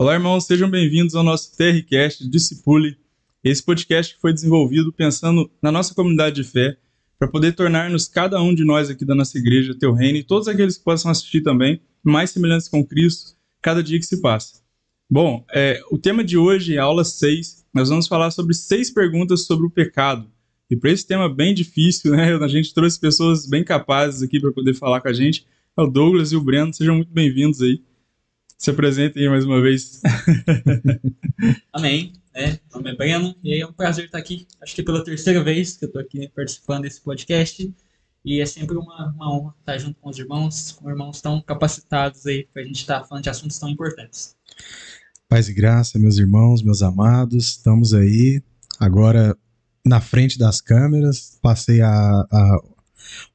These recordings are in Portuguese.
Olá, irmãos, sejam bem-vindos ao nosso TRCast Discipule. Esse podcast que foi desenvolvido pensando na nossa comunidade de fé, para poder tornar-nos, cada um de nós aqui da nossa igreja, Teu Reino, e todos aqueles que possam assistir também, mais semelhantes com Cristo, cada dia que se passa. Bom, o tema de hoje é a aula 6. Nós vamos falar sobre 6 perguntas sobre o pecado. E para esse tema bem difícil, né, a gente trouxe pessoas bem capazes aqui para poder falar com a gente. É o Douglas e o Breno, sejam muito bem-vindos aí. Se apresentem aí mais uma vez. Amém. Meu nome é Breno e é um prazer estar aqui. Acho que pela terceira vez que eu estou aqui participando desse podcast. E é sempre uma honra estar junto com os irmãos, com irmãos tão capacitados aí para a gente estar falando de assuntos tão importantes. Paz e graça, meus irmãos, meus amados. Estamos aí agora na frente das câmeras. Passei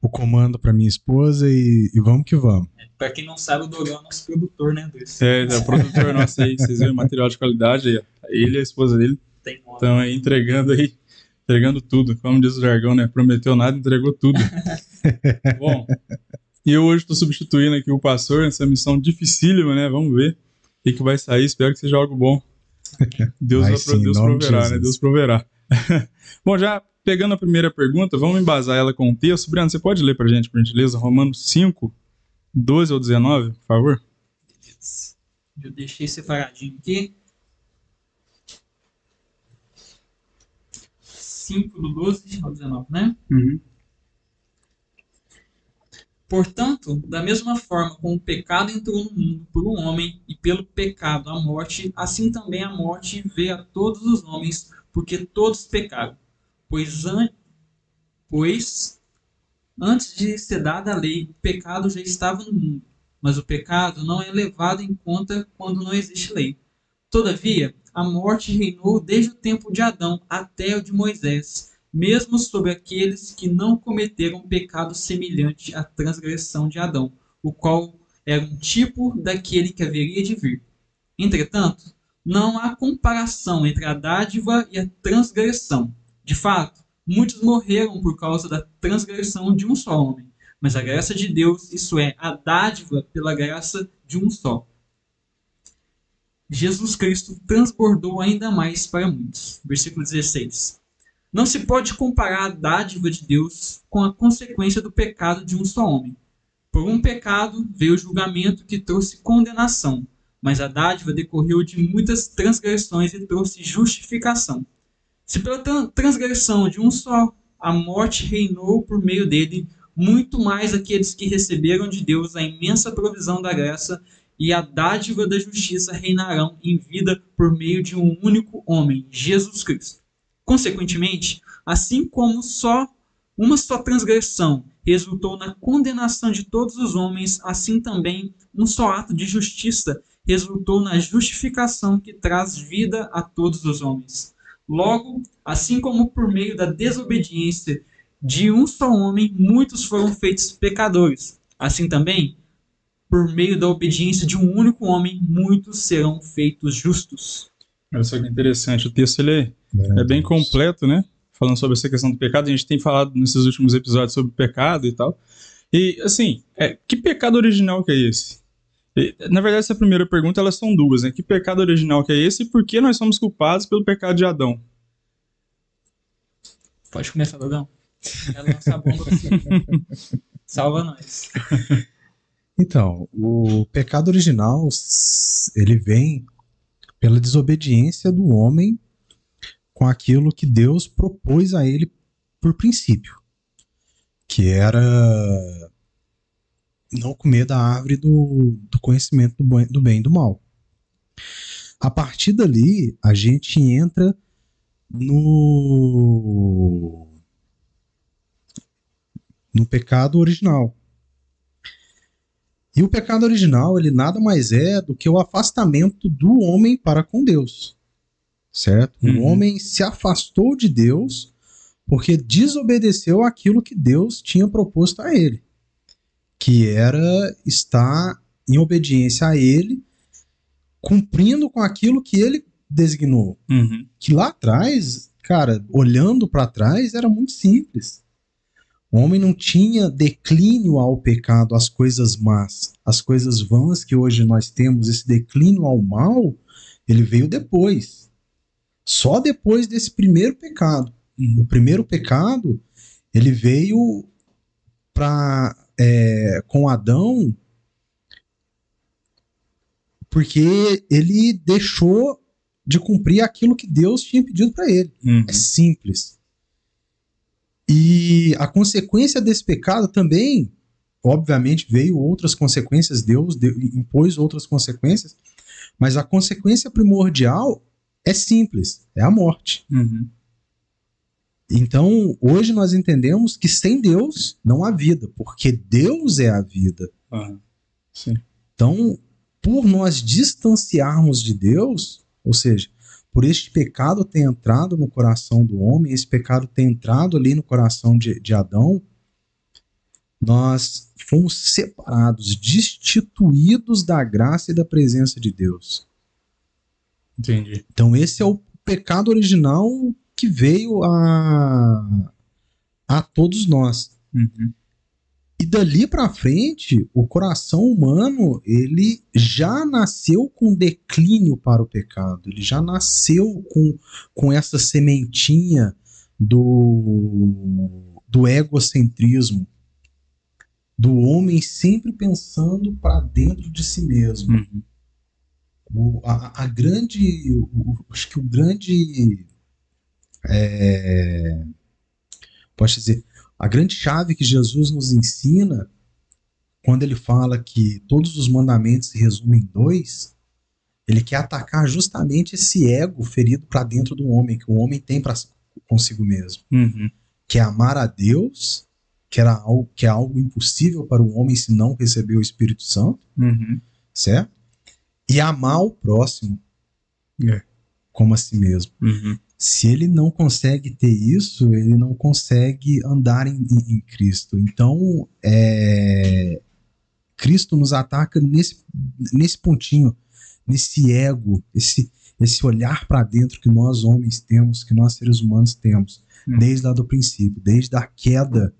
o comando para minha esposa e vamos que vamos. Para quem não sabe, o Dogão é nosso produtor, né, Luiz? É o produtor nosso aí, vocês viram, material de qualidade aí, ó. Ele e a esposa dele estão aí entregando tudo, como diz o jargão, né? Prometeu nada, entregou tudo. Bom, e eu hoje estou substituindo aqui o pastor nessa missão dificílima, né? Vamos ver o que vai sair, espero que seja algo bom. Deus proverá, né? Deus proverá. Bom, já pegando a primeira pergunta, vamos embasar ela com o texto. Breno, você pode ler pra gente, por gentileza, Romanos 5, 12 ao 19, por favor? Eu deixei separadinho aqui. 5 do 12 ao 19, né? Uhum. Portanto, da mesma forma como o pecado entrou no mundo por um homem e pelo pecado a morte, assim também a morte veio a todos os homens, porque todos pecaram. Pois antes de ser dada a lei, o pecado já estava no mundo, mas o pecado não é levado em conta quando não existe lei. Todavia, a morte reinou desde o tempo de Adão até o de Moisés, mesmo sobre aqueles que não cometeram pecado semelhante à transgressão de Adão, o qual era um tipo daquele que haveria de vir. Entretanto, não há comparação entre a dádiva e a transgressão. De fato, muitos morreram por causa da transgressão de um só homem, mas a graça de Deus, isso é, a dádiva pela graça de um só. Jesus Cristo transbordou ainda mais para muitos. Versículo 16. Não se pode comparar a dádiva de Deus com a consequência do pecado de um só homem. Por um pecado veio o julgamento que trouxe condenação, mas a dádiva decorreu de muitas transgressões e trouxe justificação. Se pela transgressão de um só a morte reinou por meio dele, muito mais aqueles que receberam de Deus a imensa provisão da graça e a dádiva da justiça reinarão em vida por meio de um único homem, Jesus Cristo. Consequentemente, assim como uma só transgressão resultou na condenação de todos os homens, assim também um só ato de justiça resultou na justificação que traz vida a todos os homens. Logo, assim como por meio da desobediência de um só homem, muitos foram feitos pecadores, assim também, por meio da obediência de um único homem, muitos serão feitos justos. Olha só que interessante, o texto ele é bem completo, né? Falando sobre essa questão do pecado, a gente tem falado nesses últimos episódios sobre pecado e tal. E, assim, que pecado original que é esse? Na verdade, essa primeira pergunta, elas são duas, né? Que pecado original que é esse e por que nós somos culpados pelo pecado de Adão? Pode começar, Dogão. Quero lançar a bomba assim. Salva nós. Então, o pecado original, ele vem pela desobediência do homem com aquilo que Deus propôs a ele por princípio, que era não comer da árvore do conhecimento do bem e do mal. A partir dali, a gente entra no pecado original. E o pecado original, ele nada mais é do que o afastamento do homem para com Deus. Certo? O homem se afastou de Deus porque desobedeceu aquilo que Deus tinha proposto a ele, que era estar em obediência a ele, cumprindo com aquilo que ele designou. Que lá atrás, cara, olhando para trás, era muito simples. O homem não tinha declínio ao pecado, às coisas más, as coisas vãs que hoje nós temos, esse declínio ao mal, ele veio depois. Só depois desse primeiro pecado. O primeiro pecado, ele veio com Adão, porque ele deixou de cumprir aquilo que Deus tinha pedido para ele. É simples. E a consequência desse pecado também, obviamente, veio outras consequências, Deus impôs outras consequências, mas a consequência primordial é simples, é a morte. Então, hoje nós entendemos que sem Deus não há vida, porque Deus é a vida. Sim. Então, por nós distanciarmos de Deus, ou seja, por este pecado ter entrado no coração do homem, esse pecado ter entrado ali no coração de Adão, nós fomos separados, destituídos da graça e da presença de Deus. Entendi. Então esse é o pecado original que veio a todos nós. E dali para frente, o coração humano, ele já nasceu com declínio para o pecado. Ele já nasceu com essa sementinha do egocentrismo, do homem sempre pensando para dentro de si mesmo. Acho que o grande posso dizer, a grande chave que Jesus nos ensina, quando ele fala que todos os mandamentos se resumem em 2, ele quer atacar justamente esse ego ferido para dentro do homem, que o homem tem consigo mesmo. Que é amar a Deus, que é algo impossível para o homem se não receber o Espírito Santo, certo? E amar o próximo como a si mesmo. Se ele não consegue ter isso, ele não consegue andar em Cristo. Então, Cristo nos ataca nesse pontinho, nesse ego, esse olhar para dentro que nós homens temos, que nós seres humanos temos, desde lá do princípio, desde a queda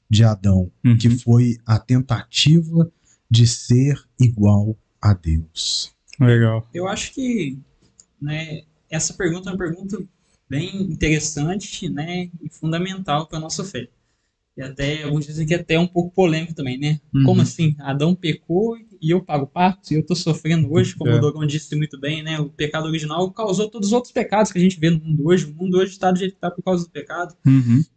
de Adão, que foi a tentativa de ser igual a Deus. Legal. Eu acho que, né, essa pergunta é uma pergunta bem interessante, né, e fundamental para a nossa fé. E até, alguns dizem que é até um pouco polêmico também, né? Como assim? Adão pecou e eu pago o pato? E eu estou sofrendo hoje, como o Dogão disse muito bem, né? O pecado original causou todos os outros pecados que a gente vê no mundo hoje. O mundo hoje está do jeito que está por causa do pecado.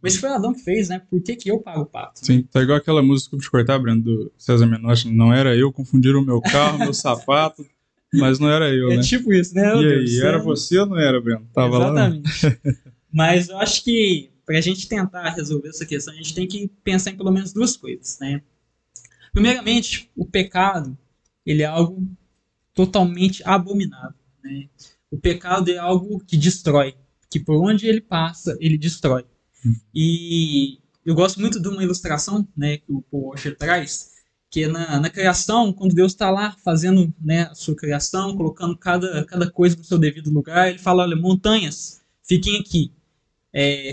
Mas foi Adão que fez, né? Por que eu pago o pato? Sim, tá igual aquela música, de cortar, Breno, do César Menotti. Não era eu, confundiram o meu carro, meu sapato, mas não era eu, né? É tipo isso, né? E aí, era você ou não era, Breno? Tava Exatamente. lá? Mas eu acho que para a gente tentar resolver essa questão, a gente tem que pensar em pelo menos duas coisas, né? Primeiramente, o pecado, ele é algo totalmente abominável, né? O pecado é algo que destrói, que por onde ele passa, ele destrói. E eu gosto muito de uma ilustração, né, que o Paul Washer traz, que é na criação, quando Deus está lá fazendo, né, a sua criação, colocando cada coisa no seu devido lugar, ele fala, olha, montanhas, fiquem aqui.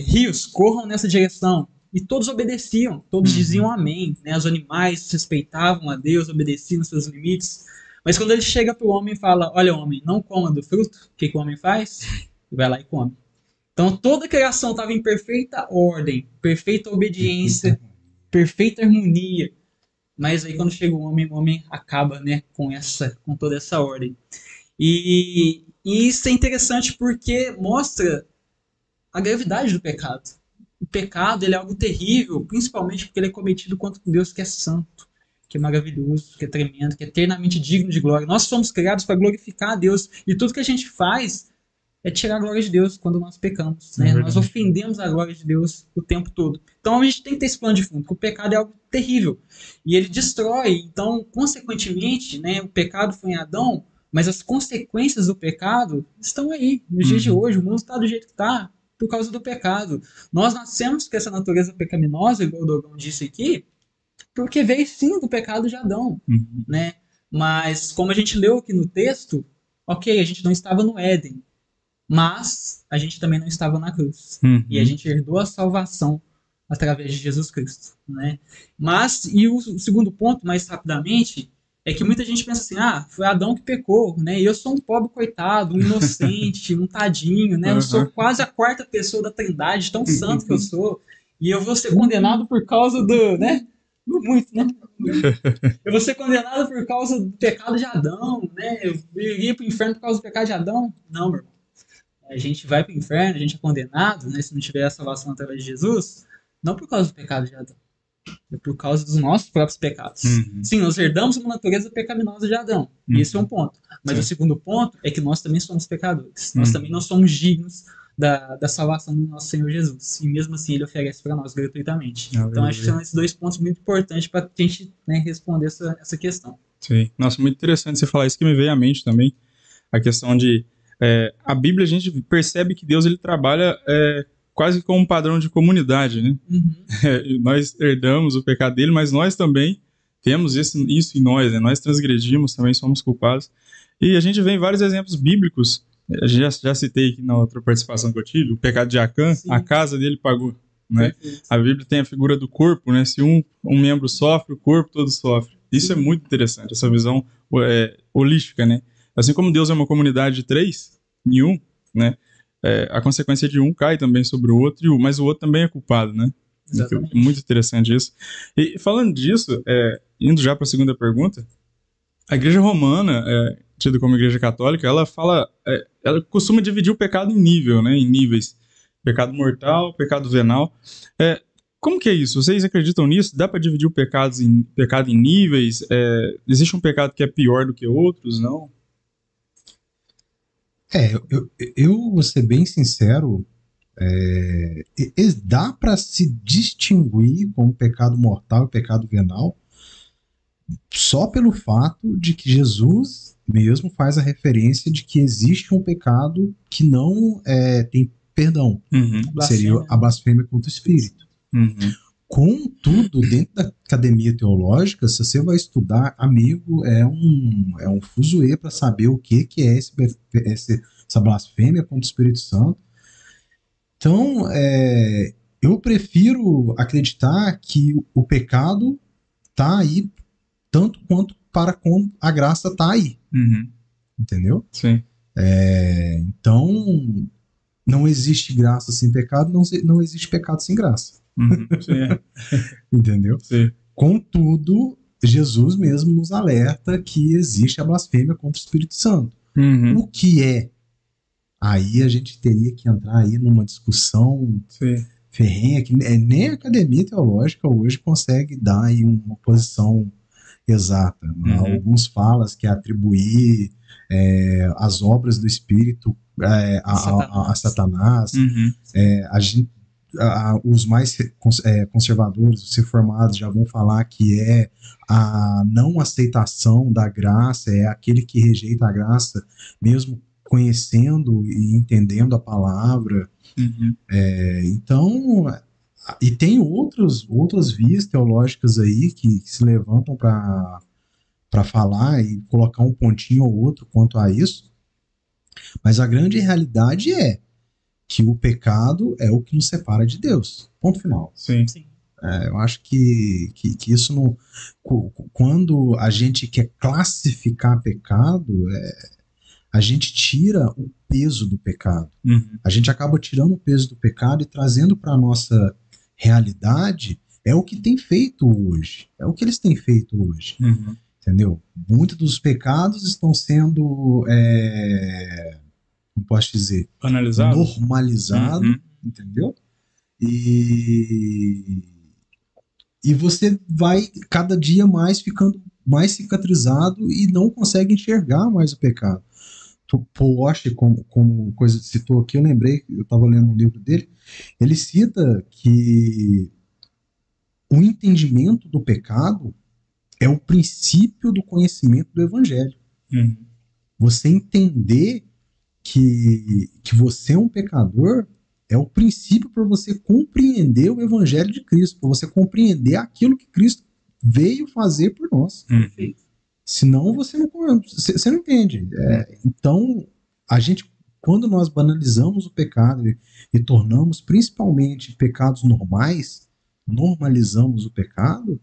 Rios, corram nessa direção. E todos obedeciam, todos diziam amém, né? Os animais respeitavam a Deus, obedeciam os seus limites. Mas quando ele chega para o homem e fala, olha, homem, não coma do fruto, o que o homem faz? Ele vai lá e come. Então toda a criação estava em perfeita ordem, perfeita obediência, perfeita harmonia. Mas aí quando chega o homem acaba, né, com toda essa ordem. E isso é interessante porque mostra a gravidade do pecado. O pecado, ele é algo terrível, principalmente porque ele é cometido contra um Deus que é santo, que é maravilhoso, que é tremendo, que é eternamente digno de glória. Nós somos criados para glorificar a Deus, e tudo que a gente faz é tirar a glória de Deus quando nós pecamos, né? Nós ofendemos a glória de Deus o tempo todo. Então a gente tem que ter esse plano de fundo, que o pecado é algo terrível, e ele destrói. Então, consequentemente, né, o pecado foi em Adão, mas as consequências do pecado estão aí, nos dias de hoje. O mundo está do jeito que está, por causa do pecado. Nós nascemos com essa natureza pecaminosa, igual o Dogão disse aqui, porque veio sim do pecado de Adão, né? Mas, como a gente leu aqui no texto, ok, a gente não estava no Éden, mas a gente também não estava na cruz. E a gente herdou a salvação através de Jesus Cristo, né? Mas, e o segundo ponto, mais rapidamente, é que muita gente pensa assim, foi Adão que pecou, né? E eu sou um pobre coitado, um inocente, um tadinho, né? Eu sou quase a quarta pessoa da Trindade, tão santo que eu sou, e eu vou ser condenado por causa do, né? Muito, né? Eu vou ser condenado por causa do pecado de Adão, né? Eu iria pro inferno por causa do pecado de Adão. Não, meu irmão. A gente vai pro inferno, a gente é condenado, né? Se não tiver a salvação através de Jesus, não por causa do pecado de Adão. É por causa dos nossos próprios pecados. Sim, nós herdamos uma natureza pecaminosa de Adão. E esse é um ponto. Mas o segundo ponto é que nós também somos pecadores. Nós também não somos dignos da salvação do nosso Senhor Jesus. E mesmo assim ele oferece para nós gratuitamente. Então acho que são esses dois pontos muito importantes para a gente, né, responder essa questão. Sim. Nossa, muito interessante você falar isso, que me veio à mente também. A questão de... a Bíblia, a gente percebe que Deus ele trabalha quase como um padrão de comunidade, né? Nós herdamos o pecado dele, mas nós também temos isso em nós, né? Nós transgredimos, também somos culpados. E a gente vê em vários exemplos bíblicos, já citei aqui na outra participação que eu tive, o pecado de Acã, a casa dele pagou, né? A Bíblia tem a figura do corpo, né? Se um membro sofre, o corpo todo sofre. Isso é muito interessante, essa visão holística, né? Assim como Deus é uma comunidade de 3 em 1, né? A consequência de um cai também sobre o outro, mas o outro também é culpado, né? Exatamente. Muito interessante isso. E falando disso, indo já para a segunda pergunta, a Igreja Romana, tida como Igreja Católica, ela costuma dividir o pecado em níveis. Pecado mortal, pecado venal. Como que é isso? Vocês acreditam nisso? Dá para dividir o pecado em níveis? Existe um pecado que é pior do que outros? Não? Eu vou ser bem sincero, dá para se distinguir como pecado mortal e pecado venal só pelo fato de que Jesus mesmo faz a referência de que existe um pecado que não tem perdão. Seria a blasfêmia contra o Espírito. Contudo, dentro da academia teológica, se você vai estudar, amigo, é um fuzuê para saber o que é essa blasfêmia contra o Espírito Santo. Então, eu prefiro acreditar que o pecado está aí tanto quanto para como a graça está aí. Entendeu? Sim. Então, não existe graça sem pecado, não existe pecado sem graça. Entendeu? Sim. Contudo, Jesus mesmo nos alerta que existe a blasfêmia contra o Espírito Santo. O que é? Aí a gente teria que entrar aí numa discussão ferrenha que nem a academia teológica hoje consegue dar aí uma posição exata. Alguns falam que é atribuir as obras do Espírito a Satanás. Os mais conservadores, os reformados, já vão falar que é a não aceitação da graça, é aquele que rejeita a graça, mesmo conhecendo e entendendo a palavra. Então, e tem outras vias teológicas aí que se levantam para falar e colocar um pontinho ou outro quanto a isso, mas a grande realidade é que o pecado é o que nos separa de Deus. Ponto final. Sim. Eu acho que isso não... Quando a gente quer classificar pecado, a gente tira o peso do pecado. A gente acaba tirando o peso do pecado e trazendo para a nossa realidade o que tem feito hoje. É o que eles têm feito hoje. Entendeu? Muitos dos pecados estão sendo... como posso dizer? Normalizado, entendeu? E você vai cada dia mais ficando mais cicatrizado e não consegue enxergar mais o pecado. Paul Washer, como coisa citou aqui, eu lembrei, eu estava lendo um livro dele, ele cita que o entendimento do pecado é o princípio do conhecimento do evangelho. Você entender que você é um pecador é o princípio para você compreender o evangelho de Cristo, para você compreender aquilo que Cristo veio fazer por nós. Senão você não entende. Então, a gente, quando nós banalizamos o pecado e tornamos principalmente pecados normais, normalizamos o pecado,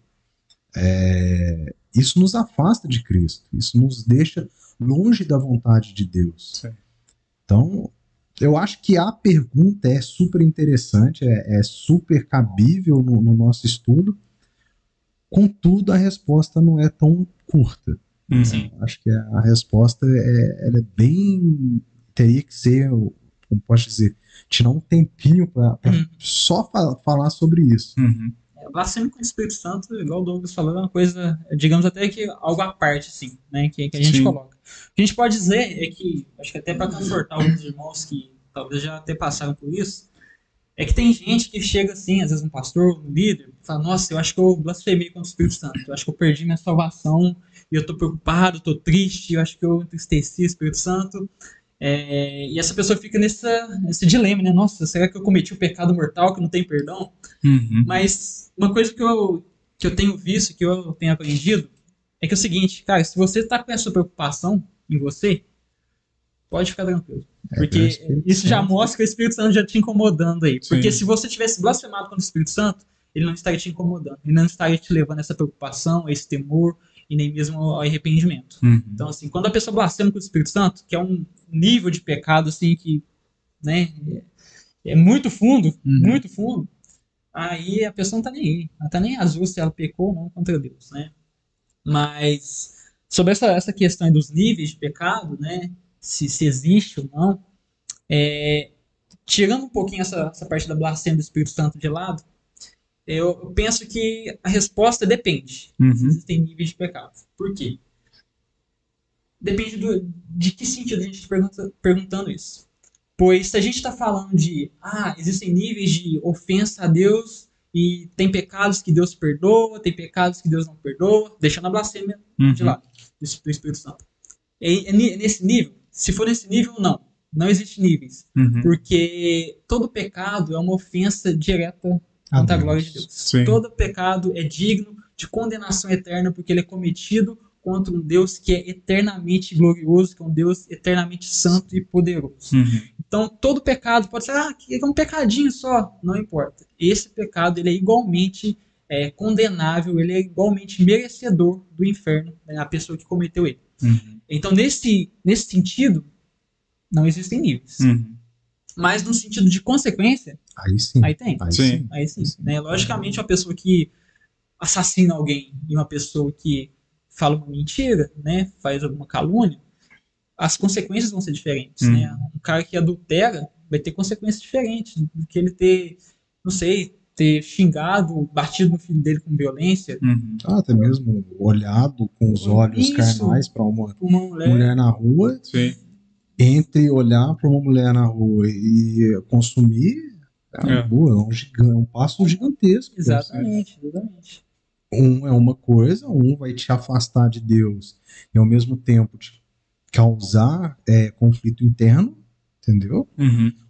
Isso nos afasta de Cristo, isso nos deixa longe da vontade de Deus. Sim. Então, eu acho que a pergunta é super interessante, é super cabível no nosso estudo, contudo, a resposta não é tão curta. Sim. Acho que a resposta ela é bem... Teria que ser, como posso dizer, tirar um tempinho para só falar sobre isso. Blasfêmia com o Espírito Santo, igual o Douglas falou, é uma coisa, digamos até que algo à parte, assim, né, que a gente coloca. O que a gente pode dizer é que, acho que até para confortar alguns irmãos que talvez já até passaram por isso, é que tem gente que chega assim, às vezes um pastor, um líder, e fala, nossa, eu acho que eu blasfemei contra o Espírito Santo, eu acho que eu perdi minha salvação, e eu tô preocupado, tô triste, eu acho que eu entristeci o Espírito Santo. E essa pessoa fica nesse dilema, né? Nossa, será que eu cometi o pecado mortal que não tem perdão? Mas uma coisa que eu tenho visto, que eu tenho aprendido, é que é o seguinte, cara, se você tá com essa preocupação em você, pode ficar tranquilo. Porque isso já mostra que o Espírito Santo já te incomodando aí. Porque se você tivesse blasfemado contra o Espírito Santo, ele não estaria te incomodando. Ele não estaria te levando a essa preocupação, a esse temor, e nem mesmo ao arrependimento. Então, assim, quando a pessoa blasfema com o Espírito Santo, que é um nível de pecado, assim, que, né, é muito fundo, aí a pessoa não tá nem aí. Ela tá nem azul se ela pecou ou não contra Deus, né? Mas, sobre essa questão dos níveis de pecado, né, se existe ou não, tirando um pouquinho essa parte da blasfêmia do Espírito Santo de lado, eu penso que a resposta depende se existem níveis de pecado. Por quê? Depende de que sentido a gente está perguntando isso. Pois se a gente está falando de existem níveis de ofensa a Deus e tem pecados que Deus perdoa, tem pecados que Deus não perdoa, deixando a blasfêmia de lado do Espírito Santo. É nesse nível? Se for nesse nível, não existe níveis. Porque todo pecado é uma ofensa direta contra a glória de Deus. Sim. Todo pecado é digno de condenação eterna porque ele é cometido contra um Deus que é eternamente glorioso, que é um Deus eternamente santo e poderoso. Então, todo pecado pode ser, que é um pecadinho só, não importa. Esse pecado ele é igualmente condenável, ele é igualmente merecedor do inferno, né, a pessoa que cometeu ele. Então, nesse sentido, não existem níveis. Mas no sentido de consequência, aí sim. Aí tem. Aí sim. Né? Logicamente, uma pessoa que assassina alguém e uma pessoa que fala uma mentira, né, faz alguma calúnia, as consequências vão ser diferentes. Né? Um cara que adultera vai ter consequências diferentes do que ele ter, não sei, ter xingado, batido no filho dele com violência. Até mesmo olhado com os olhos carnais para uma mulher na rua. Sim. Entre olhar para uma mulher na rua e consumir, é um passo gigantesco. Exatamente. Um é uma coisa, um vai te afastar de Deus e ao mesmo tempo te causar conflito interno, entendeu?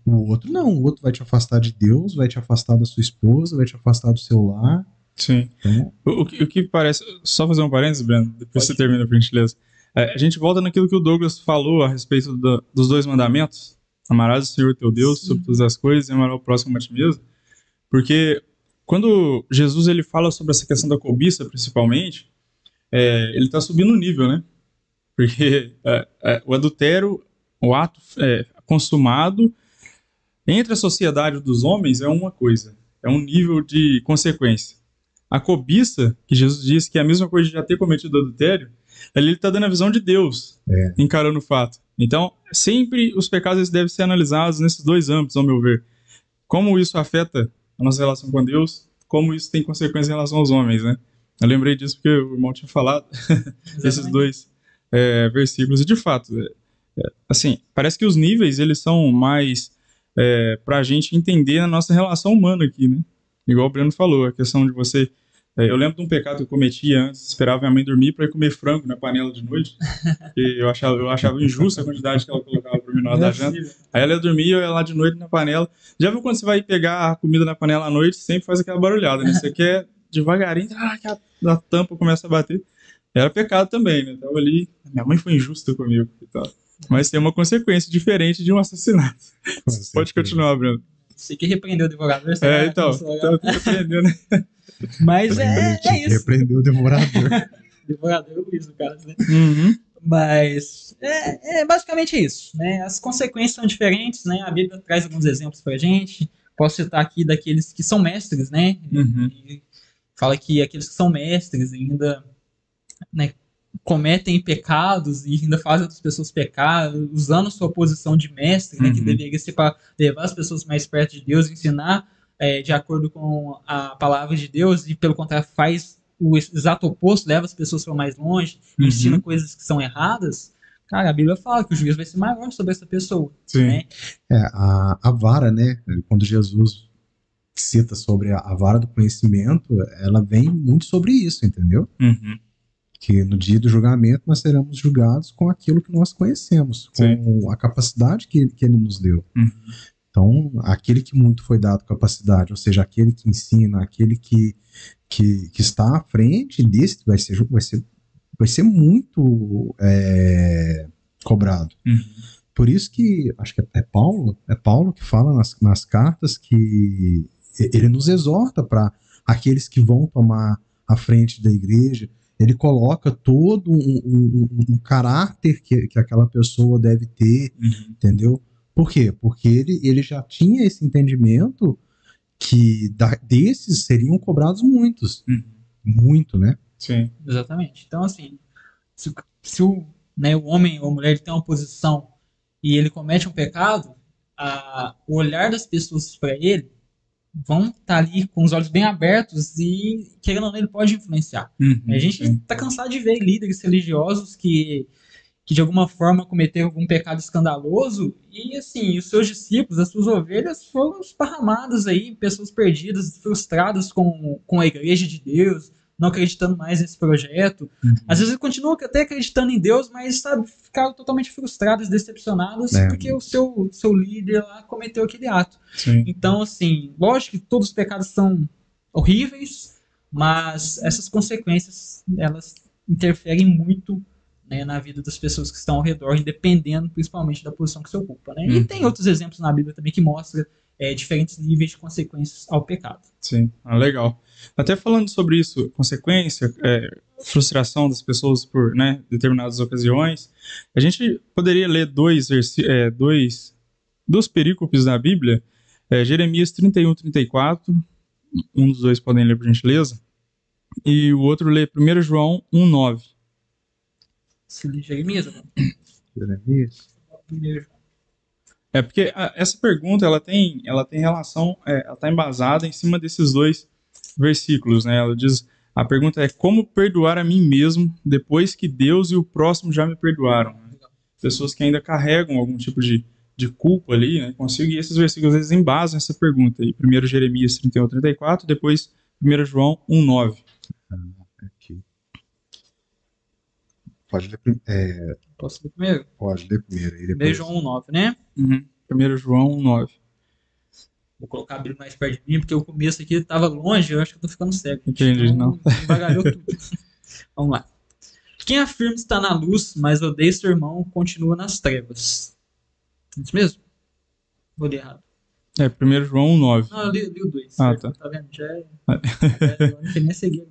O outro não, o outro vai te afastar de Deus, vai te afastar da sua esposa, vai te afastar do seu lar. Sim. O que parece, só fazer um parênteses, Breno, depois você termina, por gentileza. A gente volta naquilo que o Douglas falou a respeito dos 2 mandamentos. Amarás o Senhor teu Deus sobre todas as coisas e amarás o próximo a ti mesmo. Porque quando Jesus ele fala sobre essa questão da cobiça, principalmente, ele está subindo o nível, né? Porque o adultério, o ato consumado entre a sociedade dos homens é uma coisa, é um nível de consequência. A cobiça, que Jesus disse que é a mesma coisa de já ter cometido adultério, ele está dando a visão de Deus, encarando o fato. Então, sempre os pecados devem ser analisados nesses 2 âmbitos, ao meu ver. Como isso afeta a nossa relação com Deus, como isso tem consequência em relação aos homens, né? Eu lembrei disso porque o irmão tinha falado desses 2 versículos. E, de fato, assim, parece que os níveis, eles são mais para a gente entender a nossa relação humana aqui, né? Igual o Breno falou, a questão de você... eu lembro de um pecado que eu cometia antes, esperava minha mãe dormir para ir comer frango na panela de noite, e eu achava injusta a quantidade que ela colocava para mim na hora da janta. Aí ela ia dormir, eu ia lá de noite na panela. Já viu quando você vai pegar a comida na panela à noite, sempre faz aquela barulhada, né? Você quer devagarinho, que a tampa começa a bater. Era pecado também, né? Tava ali, minha mãe foi injusta comigo e tal. Mas tem uma consequência diferente de um assassinato. Pode continuar, Bruno. Você que repreendeu o advogado. Então, tô repreendendo, né? Mas é isso. Repreendeu o devorador. Devorador é o Luiz, no caso, né? Uhum. Mas é basicamente isso, né? As consequências são diferentes, né? A Bíblia traz alguns exemplos pra gente. Posso citar aqui daqueles que são mestres, né? Uhum. E fala que aqueles que são mestres ainda, né, cometem pecados e ainda fazem outras pessoas pecar, usando sua posição de mestre, né, que Uhum. deveria ser para levar as pessoas mais perto de Deus, ensinar de acordo com a palavra de Deus, e pelo contrário faz o exato oposto, leva as pessoas para mais longe, Uhum. ensina coisas que são erradas. Cara, a Bíblia fala que o juízo vai ser maior sobre essa pessoa. Sim. Né? A vara, né? Quando Jesus cita sobre a vara do conhecimento, ela vem muito sobre isso, entendeu? Uhum. Que no dia do julgamento nós seremos julgados com aquilo que nós conhecemos, com Sim. a capacidade que ele nos deu. Uhum. Então, aquele que muito foi dado capacidade, ou seja, aquele que ensina, aquele que está à frente desse, vai ser muito cobrado. Uhum. Por isso que, acho que é Paulo que fala nas cartas que ele nos exorta para aqueles que vão tomar a frente da igreja. Ele coloca todo um caráter que aquela pessoa deve ter, Uhum. entendeu? Por quê? Porque ele já tinha esse entendimento que desses seriam cobrados muitos. Uhum. Muito, né? Sim. Exatamente. Então, assim, se o homem ou a mulher ele tem uma posição e ele comete um pecado, o olhar das pessoas para ele vão estar ali com os olhos bem abertos e, querendo ou não, ele pode influenciar. Uhum. A gente está cansado de ver líderes religiosos que de alguma forma cometeram algum pecado escandaloso e, assim, os seus discípulos, as suas ovelhas foram esparramadas aí, pessoas perdidas, frustradas com a igreja de Deus, não acreditando mais nesse projeto. Uhum. Às vezes continuam até acreditando em Deus, mas, sabe, ficaram totalmente frustradas, decepcionadas, porque o seu líder lá cometeu aquele ato. Sim. Então, assim, lógico que todos os pecados são horríveis, mas essas consequências, elas interferem muito, né, na vida das pessoas que estão ao redor, dependendo principalmente da posição que se ocupa. Né? Uhum. E tem outros exemplos na Bíblia também que mostram diferentes níveis de consequências ao pecado. Sim, legal. Até falando sobre isso, consequência, frustração das pessoas por, né, determinadas ocasiões, a gente poderia ler dois perícopes da Bíblia, Jeremias 31:34, um dos dois podem ler por gentileza, e o outro lê 1 João 1:9. Se lê Jeremias, né? Jeremias. Porque essa pergunta ela tem relação, ela está embasada em cima desses dois versículos, né? Ela diz, a pergunta é como perdoar a mim mesmo depois que Deus e o próximo já me perdoaram. Né? Pessoas que ainda carregam algum tipo de culpa ali, né? Consigo, e esses versículos eles embasam essa pergunta. Aí, primeiro Jeremias 31:34, depois 1 João 1:9. Aqui. Pode ler Posso ler primeiro? Pode ler primeiro. 1 João 1:9, né? Uhum. 1 João 1:9. Vou colocar a Bíblia mais perto de mim, porque o começo aqui estava longe, eu acho que eu tô ficando cego. Entendi, então, não. Embaralhou tudo. Vamos lá. Quem afirma estar na luz, mas odeia seu irmão, continua nas trevas. É isso mesmo? Vou ler errado. 1 João 1:9. Não, eu li o 2. Ah, tá. Tá vendo? Já não tem nem a seguir.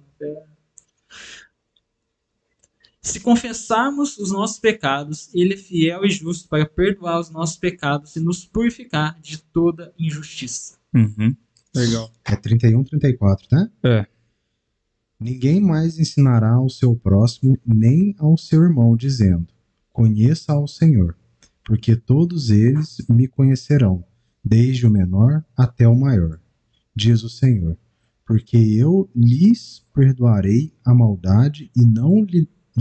Se confessarmos os nossos pecados, ele é fiel e justo para perdoar os nossos pecados e nos purificar de toda injustiça. Uhum. Legal. 31:34, né? Ninguém mais ensinará ao seu próximo nem ao seu irmão, dizendo: conheça ao Senhor, porque todos eles me conhecerão, desde o menor até o maior, diz o Senhor, porque eu lhes perdoarei a maldade e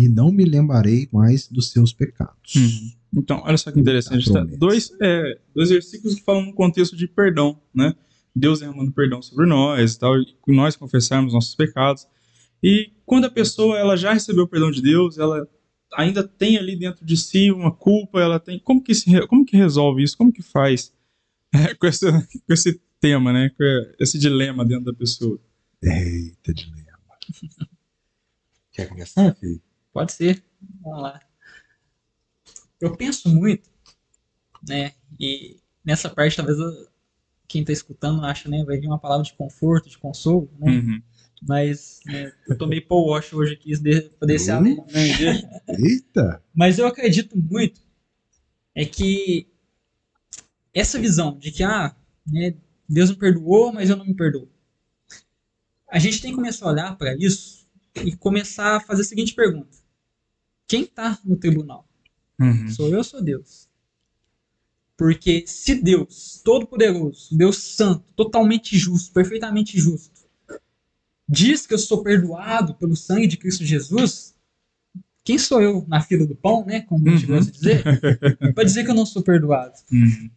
não me lembrarei mais dos seus pecados. Uhum. Então, olha só que interessante. Tá? Dois versículos que falam no contexto de perdão, né? Deus derramando perdão sobre nós e tal, e nós confessarmos nossos pecados. E quando a pessoa ela já recebeu o perdão de Deus, ela ainda tem ali dentro de si uma culpa, ela tem. Como que resolve isso? Como que faz com esse tema, né? Com esse dilema dentro da pessoa? Eita, dilema. Quer começar, filho? Pode ser. Vamos lá. Eu penso muito, né? E nessa parte talvez quem tá escutando acha, né, vai vir uma palavra de conforto, de consolo, né? Uhum. Mas, né, eu tomei Paul Wash hoje aqui, poder ser além. Eita! Mas eu acredito muito é que essa visão de que, né, Deus me perdoou, mas eu não me perdoo. A gente tem que começar a olhar para isso e começar a fazer a seguinte pergunta: quem está no tribunal? Uhum. Sou eu ou sou Deus? Porque se Deus, Todo-Poderoso, Deus Santo, totalmente justo, perfeitamente justo, diz que eu sou perdoado pelo sangue de Cristo Jesus, quem sou eu na fila do pão, né? Como a gente gosta de dizer, para dizer que eu não sou perdoado? Uhum.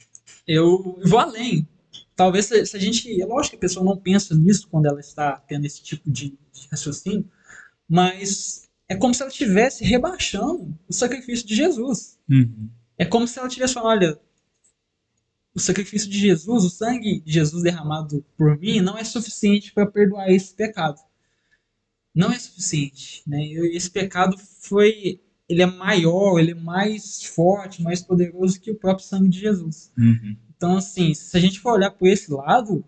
Eu vou além. Talvez se a gente. É lógico que a pessoa não pensa nisso quando ela está tendo esse tipo de raciocínio, mas é como se ela estivesse rebaixando o sacrifício de Jesus. Uhum. É como se ela estivesse falando: olha, o sacrifício de Jesus, o sangue de Jesus derramado por mim, não é suficiente para perdoar esse pecado. Não é suficiente. Né? Esse pecado foi. Ele é maior, ele é mais forte, mais poderoso que o próprio sangue de Jesus. Uhum. Então, assim, se a gente for olhar por esse lado,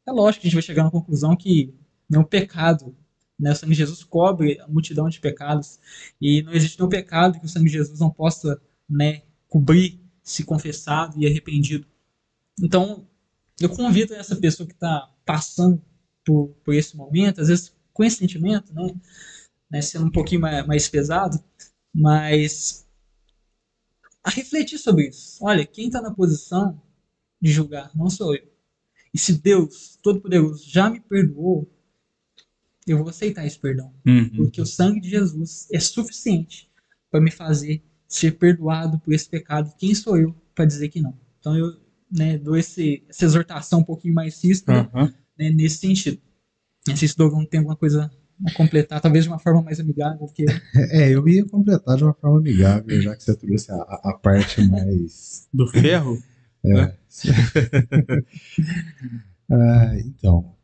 é lógico que a gente vai chegar na conclusão que não é um pecado. Né? O sangue de Jesus cobre a multidão de pecados. E não existe nenhum pecado que o sangue de Jesus não possa, né, cobrir, se confessado e arrependido. Então, eu convido essa pessoa que está passando por esse momento, às vezes com esse sentimento, né, sendo um pouquinho mais pesado, mas a refletir sobre isso. Olha, quem está na posição de julgar não sou eu. E se Deus Todo-Poderoso já me perdoou, eu vou aceitar esse perdão. Uhum. Porque o sangue de Jesus é suficiente para me fazer ser perdoado por esse pecado. Quem sou eu para dizer que não? Então eu, né, dou essa exortação um pouquinho mais ríspida, Uhum. né, nesse sentido. Não sei se o Douglas tem alguma coisa a completar, talvez de uma forma mais amigável. Porque... Eu ia completar de uma forma amigável, já que você trouxe a parte mais. Do ferro? Né? Então,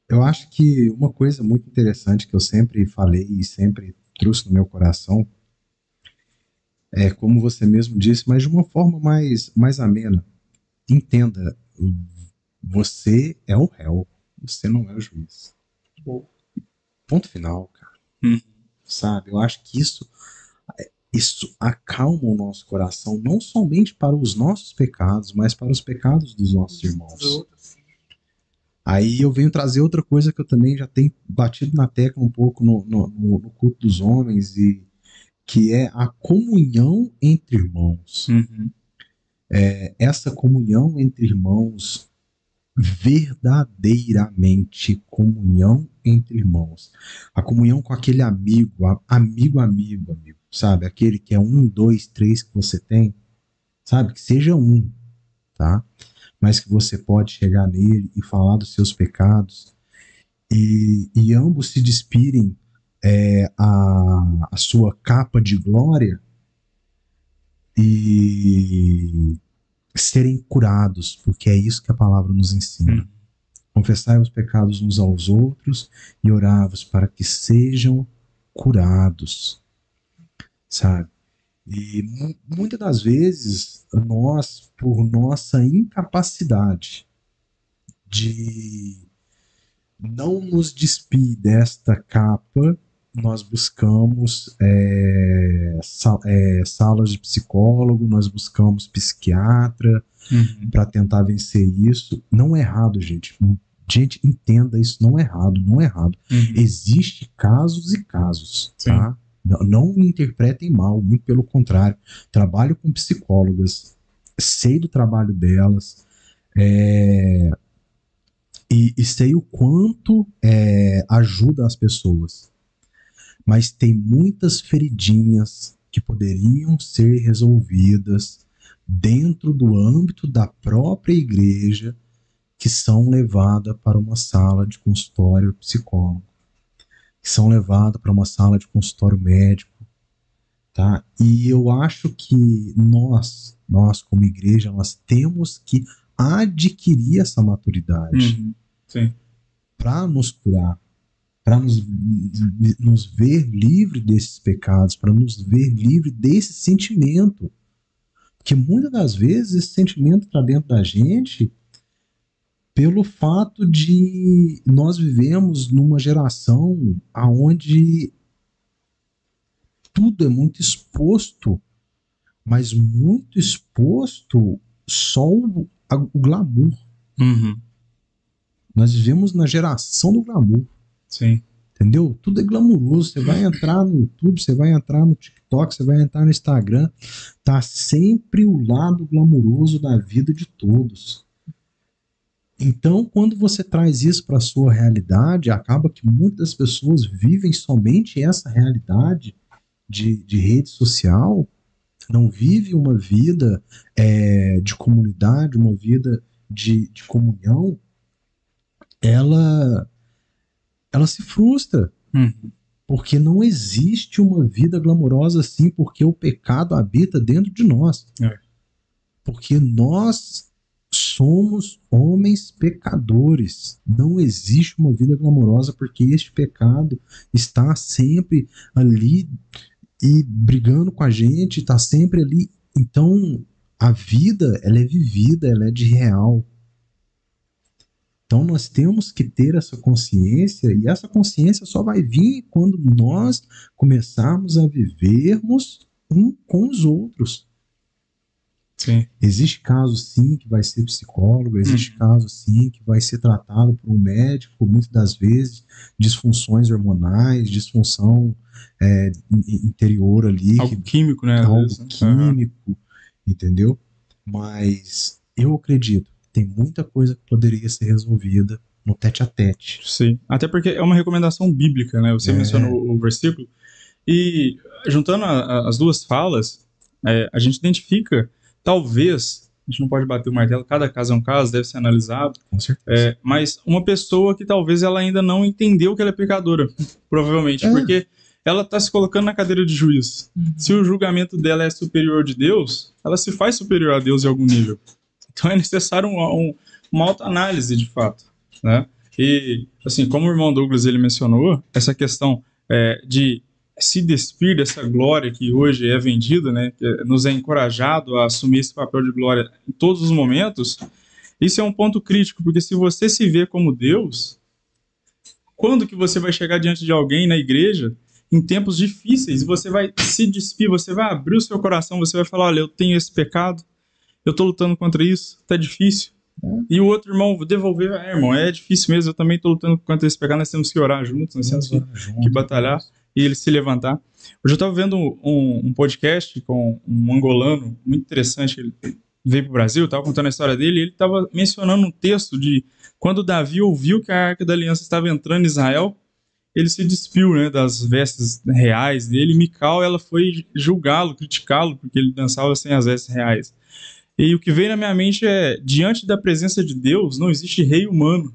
eu acho que uma coisa muito interessante que eu sempre falei e sempre trouxe no meu coração é, como você mesmo disse, mas de uma forma mais amena. Entenda, você é o réu, você não é o juiz. Ponto final, cara. Sabe? Eu acho que isso acalma o nosso coração, não somente para os nossos pecados, mas para os pecados dos nossos irmãos. Aí eu venho trazer outra coisa que eu também já tenho batido na tecla um pouco no culto dos homens, e que é a comunhão entre irmãos. Uhum. Essa comunhão entre irmãos, verdadeiramente comunhão entre irmãos. A comunhão com aquele amigo, amigo, sabe? Aquele que é 1, 2, 3 que você tem, sabe? Que seja um, tá? Mas que você pode chegar nele e falar dos seus pecados e ambos se despirem a sua capa de glória e serem curados, porque é isso que a palavra nos ensina. Confessai os pecados uns aos outros e orai-vos para que sejam curados, sabe? E muitas das vezes nós, por nossa incapacidade de não nos despir desta capa, nós buscamos salas de psicólogo, nós buscamos psiquiatra para tentar vencer isso. Não é errado, gente. Gente, entenda isso, não é errado, não é errado. Existem casos e casos, tá? Não me interpretem mal, muito pelo contrário. Trabalho com psicólogas, sei do trabalho delas, e sei o quanto ajuda as pessoas. Mas tem muitas feridinhas que poderiam ser resolvidas dentro do âmbito da própria igreja, que são levadas para uma sala de consultório psicólogo, que são levadas para uma sala de consultório médico, tá? E eu acho que nós como igreja, nós temos que adquirir essa maturidade para nos curar, para nos ver livre desses pecados, para nos ver livre desse sentimento. Porque muitas das vezes esse sentimento está dentro da gente pelo fato de nós vivemos numa geração onde tudo é muito exposto, mas muito exposto só o glamour. Uhum. Nós vivemos na geração do glamour. Sim. Entendeu? Tudo é glamuroso. Você vai entrar no YouTube, você vai entrar no TikTok, você vai entrar no Instagram. Tá sempre o lado glamuroso da vida de todos. Então, quando você traz isso para a sua realidade, acaba que muitas pessoas vivem somente essa realidade de rede social, não vive uma vida de comunidade, uma vida de comunhão, ela se frustra. Porque não existe uma vida glamourosa assim, porque o pecado habita dentro de nós. Porque nós somos homens pecadores. Não existe uma vida glamourosa porque este pecado está sempre ali e brigando com a gente, está sempre ali. Então, a vida, ela é vivida, ela é de real. Então nós temos que ter essa consciência, e essa consciência só vai vir quando nós começarmos a vivermos um com os outros. Sim. Existe caso sim que vai ser psicólogo, existe caso sim que vai ser tratado por um médico, muitas das vezes disfunções hormonais, disfunção interior ali. Algo químico, né? Algo químico, entendeu? Mas eu acredito tem muita coisa que poderia ser resolvida no tete-a-tete. Sim, até porque é uma recomendação bíblica, né? Você mencionou o versículo. E juntando as duas falas, a gente identifica, talvez, a gente não pode bater o martelo, cada caso é um caso, deve ser analisado. Com certeza. Mas uma pessoa que talvez ela ainda não entendeu que ela é pecadora, provavelmente, porque ela está se colocando na cadeira de juiz. Se o julgamento dela é superior de Deus, ela se faz superior a Deus em algum nível. Então é necessário uma autoanálise, de fato, né? E, assim, como o irmão Douglas ele mencionou, essa questão de se despir dessa glória que hoje é vendida, né? Que nos é encorajado a assumir esse papel de glória em todos os momentos, isso é um ponto crítico, porque se você se vê como Deus, quando que você vai chegar diante de alguém na igreja, em tempos difíceis, e você vai se despir, você vai abrir o seu coração, você vai falar, olha, eu tenho esse pecado, eu tô lutando contra isso, tá difícil. E o outro irmão devolver, irmão, é difícil mesmo, eu também tô lutando contra esse pecado, nós temos que orar juntos, nós temos que batalhar e ele se levantar. Hoje eu tava vendo um podcast com um angolano muito interessante, ele veio pro Brasil, tava contando a história dele, e ele tava mencionando um texto de quando Davi ouviu que a Arca da Aliança estava entrando em Israel, ele se despiu, né, das vestes reais dele, e Mical, ela foi julgá-lo, criticá-lo, porque ele dançava sem as vestes reais. E o que veio na minha mente é, diante da presença de Deus, não existe rei humano.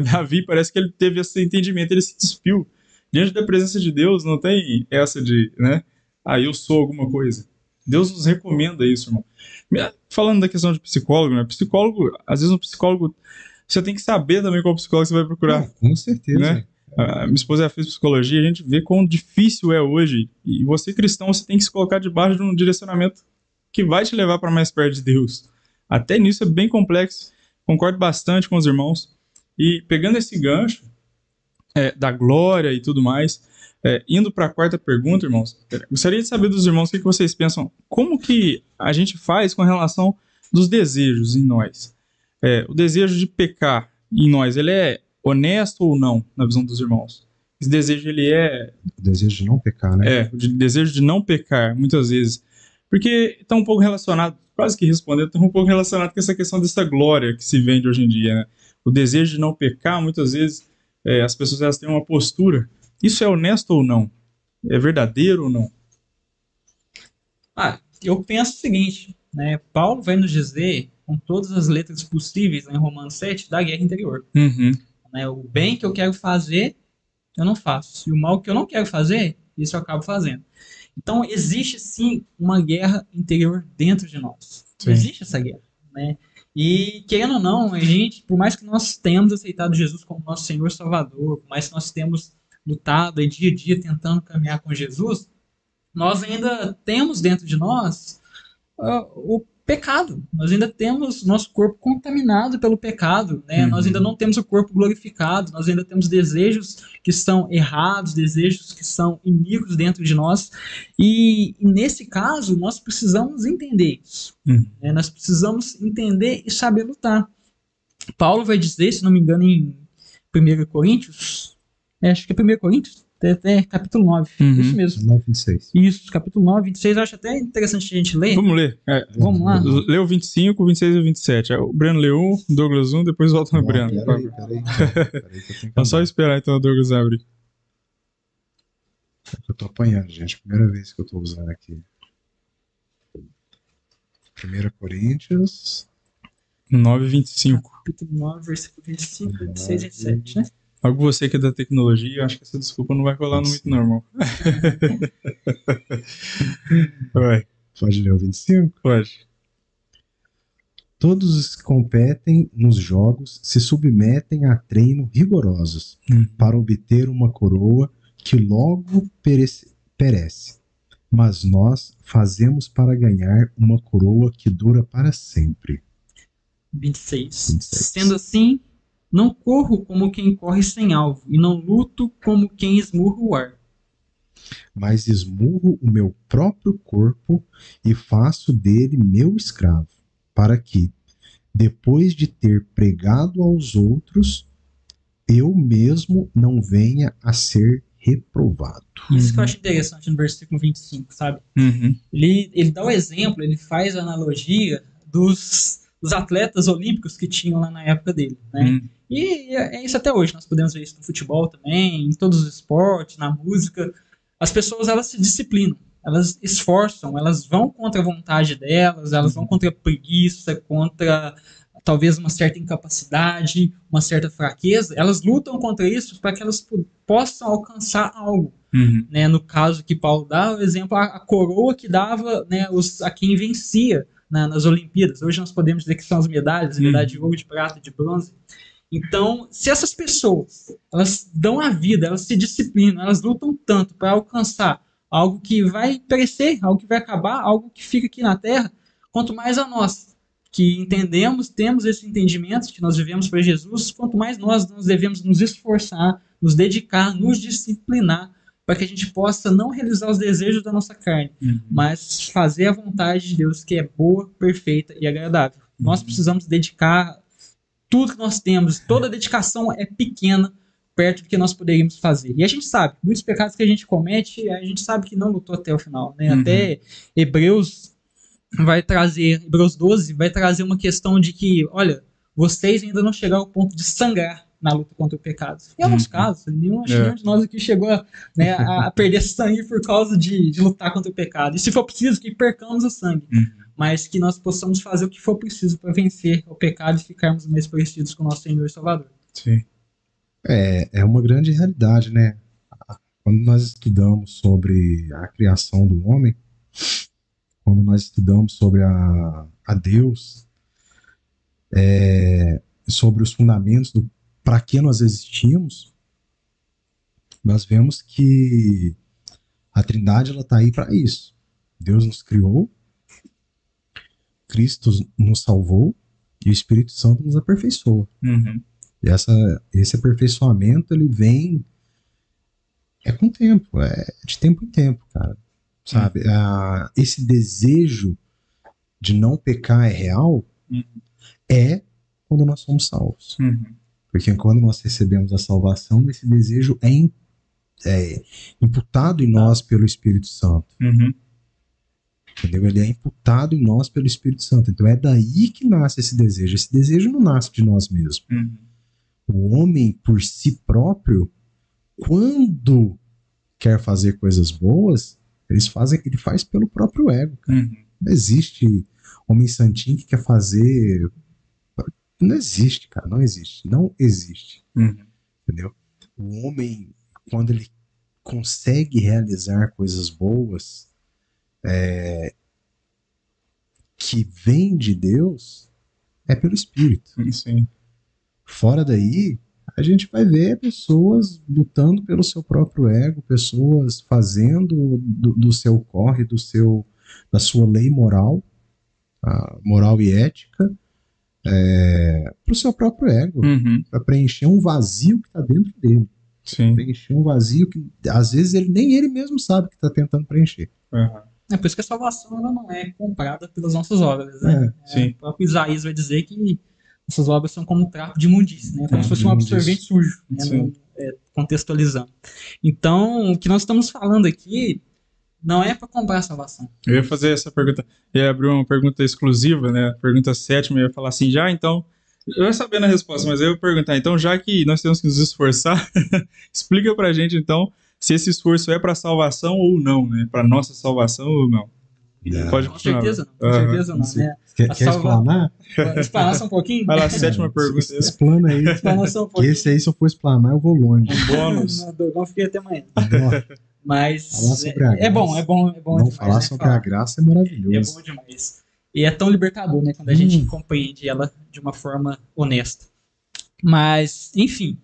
Davi, parece que ele teve esse entendimento, ele se despiu. Diante da presença de Deus, não tem essa de, né, eu sou alguma coisa. Deus nos recomenda isso, irmão. Falando da questão de psicólogo, né, às vezes um psicólogo, você tem que saber também qual psicólogo você vai procurar. Com certeza. Né? A minha esposa já fez psicologia, a gente vê quão difícil é hoje. E você, cristão, você tem que se colocar debaixo de um direcionamento que vai te levar para mais perto de Deus. Até nisso é bem complexo. Concordo bastante com os irmãos. E pegando esse gancho da glória e tudo mais, indo para a quarta pergunta, irmãos, gostaria de saber dos irmãos o que vocês pensam. Como que a gente faz com relação dos desejos em nós? O desejo de pecar em nós, ele é honesto ou não, na visão dos irmãos? Esse desejo, ele é... O desejo de não pecar, né? O desejo de não pecar, muitas vezes. Porque está um pouco relacionado, quase que respondendo, está um pouco relacionado com essa questão dessa glória que se vende hoje em dia, né? O desejo de não pecar, muitas vezes, as pessoas elas têm uma postura. Isso é honesto ou não? É verdadeiro ou não? Eu penso o seguinte, né? Paulo vai nos dizer, com todas as letras possíveis, em Romanos 7, da guerra interior. Né? O bem que eu quero fazer, eu não faço. E o mal que eu não quero fazer, isso eu acabo fazendo. Então, existe sim uma guerra interior dentro de nós. Sim. Existe essa guerra, né? E, querendo ou não, a gente, por mais que nós tenhamos aceitado Jesus como nosso Senhor e Salvador, por mais que nós temos lutado aí dia a dia tentando caminhar com Jesus, nós ainda temos dentro de nós o pecado. Nós ainda temos nosso corpo contaminado pelo pecado, né? Nós ainda não temos o corpo glorificado, nós ainda temos desejos que são errados, desejos que são iníquos dentro de nós. E nesse caso, nós precisamos entender isso. Né? Nós precisamos entender e saber lutar. Paulo vai dizer, se não me engano, em 1 Coríntios, acho que é 1 Coríntios, até capítulo 9, isso mesmo. 9, 26. Isso, capítulo 9, 26, eu acho até interessante a gente ler. Vamos ler. Vamos lá. Lê o 25, 26 e o 27. O Breno lê um, o Douglas um, depois volta no Breno. Peraí. Vamos só esperar então o Douglas abrir. Eu tô apanhando, gente. Primeira vez que eu tô usando aqui. 1 Coríntios 9, 25. Capítulo 9, versículo 25, 26 e 27, né? Algo você que é da tecnologia, acho que essa desculpa não vai rolar no muito normal. Vai. Pode ler o 25? Pode. Todos os que competem nos jogos se submetem a treino rigorosos para obter uma coroa que logo perece. Mas nós fazemos para ganhar uma coroa que dura para sempre. 26. Sendo assim, não corro como quem corre sem alvo, e não luto como quem esmurra o ar. Mas esmurro o meu próprio corpo e faço dele meu escravo, para que, depois de ter pregado aos outros, eu mesmo não venha a ser reprovado. Isso que eu acho interessante no versículo 25, sabe? Ele dá o exemplo, ele faz a analogia dos atletas olímpicos que tinham lá na época dele, né? E é isso até hoje, nós podemos ver isso no futebol também, em todos os esportes, na música. As pessoas, elas se disciplinam, elas esforçam, elas vão contra a vontade delas, elas vão contra a preguiça, contra talvez uma certa incapacidade, uma certa fraqueza, elas lutam contra isso para que elas possam alcançar algo. Né? No caso que Paulo dá, o exemplo, a coroa que dava, né, a quem vencia nas Olimpíadas. Hoje nós podemos dizer que são as medalhas, medalha de ouro, de prata, de bronze. Então, se essas pessoas, elas dão a vida, elas se disciplinam, elas lutam tanto para alcançar algo que vai perecer, algo que vai acabar, algo que fica aqui na Terra, quanto mais a nós, que entendemos, temos esse entendimento, que nós vivemos para Jesus, quanto mais nós devemos nos esforçar, nos dedicar, nos disciplinar, para que a gente possa não realizar os desejos da nossa carne, mas fazer a vontade de Deus, que é boa, perfeita e agradável. Nós precisamos dedicar tudo que nós temos, toda a dedicação é pequena perto do que nós poderíamos fazer. E a gente sabe, muitos pecados que a gente comete, a gente sabe que não lutou até o final, né? Até Hebreus 12 vai trazer uma questão de que, olha, vocês ainda não chegaram ao ponto de sangrar na luta contra o pecado. E é o nosso caso, nenhum de nós aqui chegou a perder sangue por causa de lutar contra o pecado. E se for preciso, que percamos o sangue. Mas que nós possamos fazer o que for preciso para vencer o pecado e ficarmos mais parecidos com o nosso Senhor e Salvador. Sim. É uma grande realidade, né? Quando nós estudamos sobre a criação do homem, quando nós estudamos sobre a Deus, sobre os fundamentos do para que nós existimos, nós vemos que a Trindade está aí para isso. Deus nos criou, Cristo nos salvou e o Espírito Santo nos aperfeiçoa. E esse aperfeiçoamento, ele vem com o tempo, de tempo em tempo, cara. Sabe? Esse desejo de não pecar é real, quando nós somos salvos. Porque quando nós recebemos a salvação, esse desejo é imputado em nós pelo Espírito Santo. Entendeu? Ele é imputado em nós pelo Espírito Santo. Então é daí que nasce esse desejo. Esse desejo não nasce de nós mesmos. O homem, por si próprio, quando quer fazer coisas boas, ele faz pelo próprio ego. Não existe homem santinho que quer fazer... Não existe, cara. Não existe. Não existe. Entendeu? O homem, quando ele consegue realizar coisas boas que vêm de Deus, é pelo Espírito. Sim. Fora daí, a gente vai ver pessoas lutando pelo seu próprio ego, pessoas fazendo do seu corre, da sua lei moral, a moral e ética para o seu próprio ego, para preencher um vazio que está dentro dele. Sim. Preencher um vazio que às vezes nem ele mesmo sabe que está tentando preencher. É por isso que a salvação ela não é comprada pelas nossas obras, né? Sim. O próprio Isaías vai dizer que essas obras são como um trapo de imundície, né? Como se fosse um absorvente sujo, né? Contextualizando. Então, o que nós estamos falando aqui não é para comprar a salvação. Eu ia fazer essa pergunta, ia abrir uma pergunta exclusiva, né? Pergunta 7ª, eu ia falar assim, então, eu ia sabendo a resposta, mas eu ia perguntar, então, já que nós temos que nos esforçar, explica pra gente, então, se esse esforço é para salvação ou não, né? Para nossa salvação ou não. Pode Com continuar. certeza não, com certeza não, né? Quer explanar? Explanar só um pouquinho? Vai lá, 7ª pergunta. Explana aí. Explanar só um pouquinho. Esse aí, se eu for explanar, eu vou longe. Um bônus. Não fiquei até amanhã. Falar Mas sobre a graça. é bom Não, demais, falar sobre a graça é maravilhoso. É bom demais. E é tão libertador, né? Quando a gente compreende ela de uma forma honesta. Mas, enfim,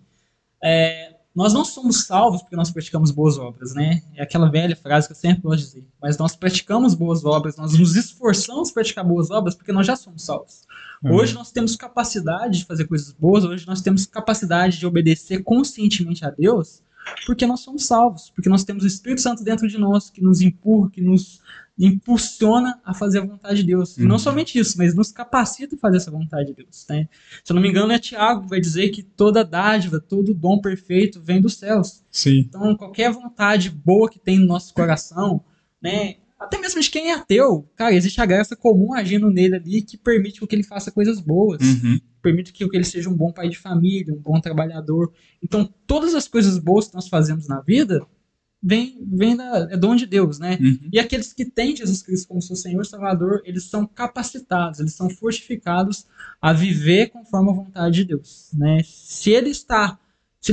nós não somos salvos porque nós praticamos boas obras, né? É aquela velha frase que eu sempre gosto de dizer. Mas nós praticamos boas obras, nós nos esforçamos para praticar boas obras porque nós já somos salvos. Hoje nós temos capacidade de fazer coisas boas, hoje nós temos capacidade de obedecer conscientemente a Deus porque nós somos salvos, porque nós temos o Espírito Santo dentro de nós que nos empurra, que nos impulsiona a fazer a vontade de Deus. E não somente isso, mas nos capacita a fazer essa vontade de Deus. Né? Se eu não me engano, é Tiago que vai dizer que toda dádiva, todo dom perfeito vem dos céus. Sim. Então, qualquer vontade boa que tem no nosso coração, né, até mesmo de quem é ateu, cara, existe a graça comum agindo nele ali que permite que ele faça coisas boas, permite que ele seja um bom pai de família, um bom trabalhador. Então, todas as coisas boas que nós fazemos na vida é dom de Deus, né? E aqueles que têm Jesus Cristo como seu Senhor e Salvador, eles são capacitados, eles são fortificados a viver conforme a vontade de Deus, né? Se ele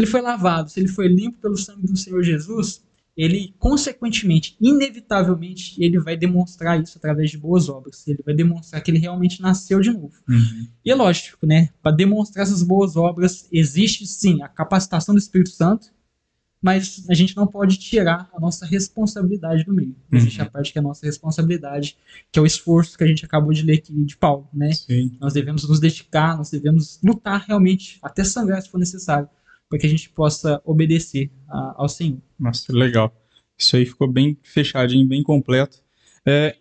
foi lavado, se ele foi limpo pelo sangue do Senhor Jesus, ele, consequentemente, inevitavelmente, ele vai demonstrar isso através de boas obras. Ele vai demonstrar que ele realmente nasceu de novo. E é lógico, né? Para demonstrar essas boas obras, existe sim a capacitação do Espírito Santo, mas a gente não pode tirar a nossa responsabilidade do meio. Existe a parte que é a nossa responsabilidade, que é o esforço que a gente acabou de ler aqui de Paulo, né? Sim. Nós devemos nos dedicar, nós devemos lutar realmente, até sangrar se for necessário, para que a gente possa obedecer ao Senhor. Nossa, legal. Isso aí ficou bem fechadinho, bem completo.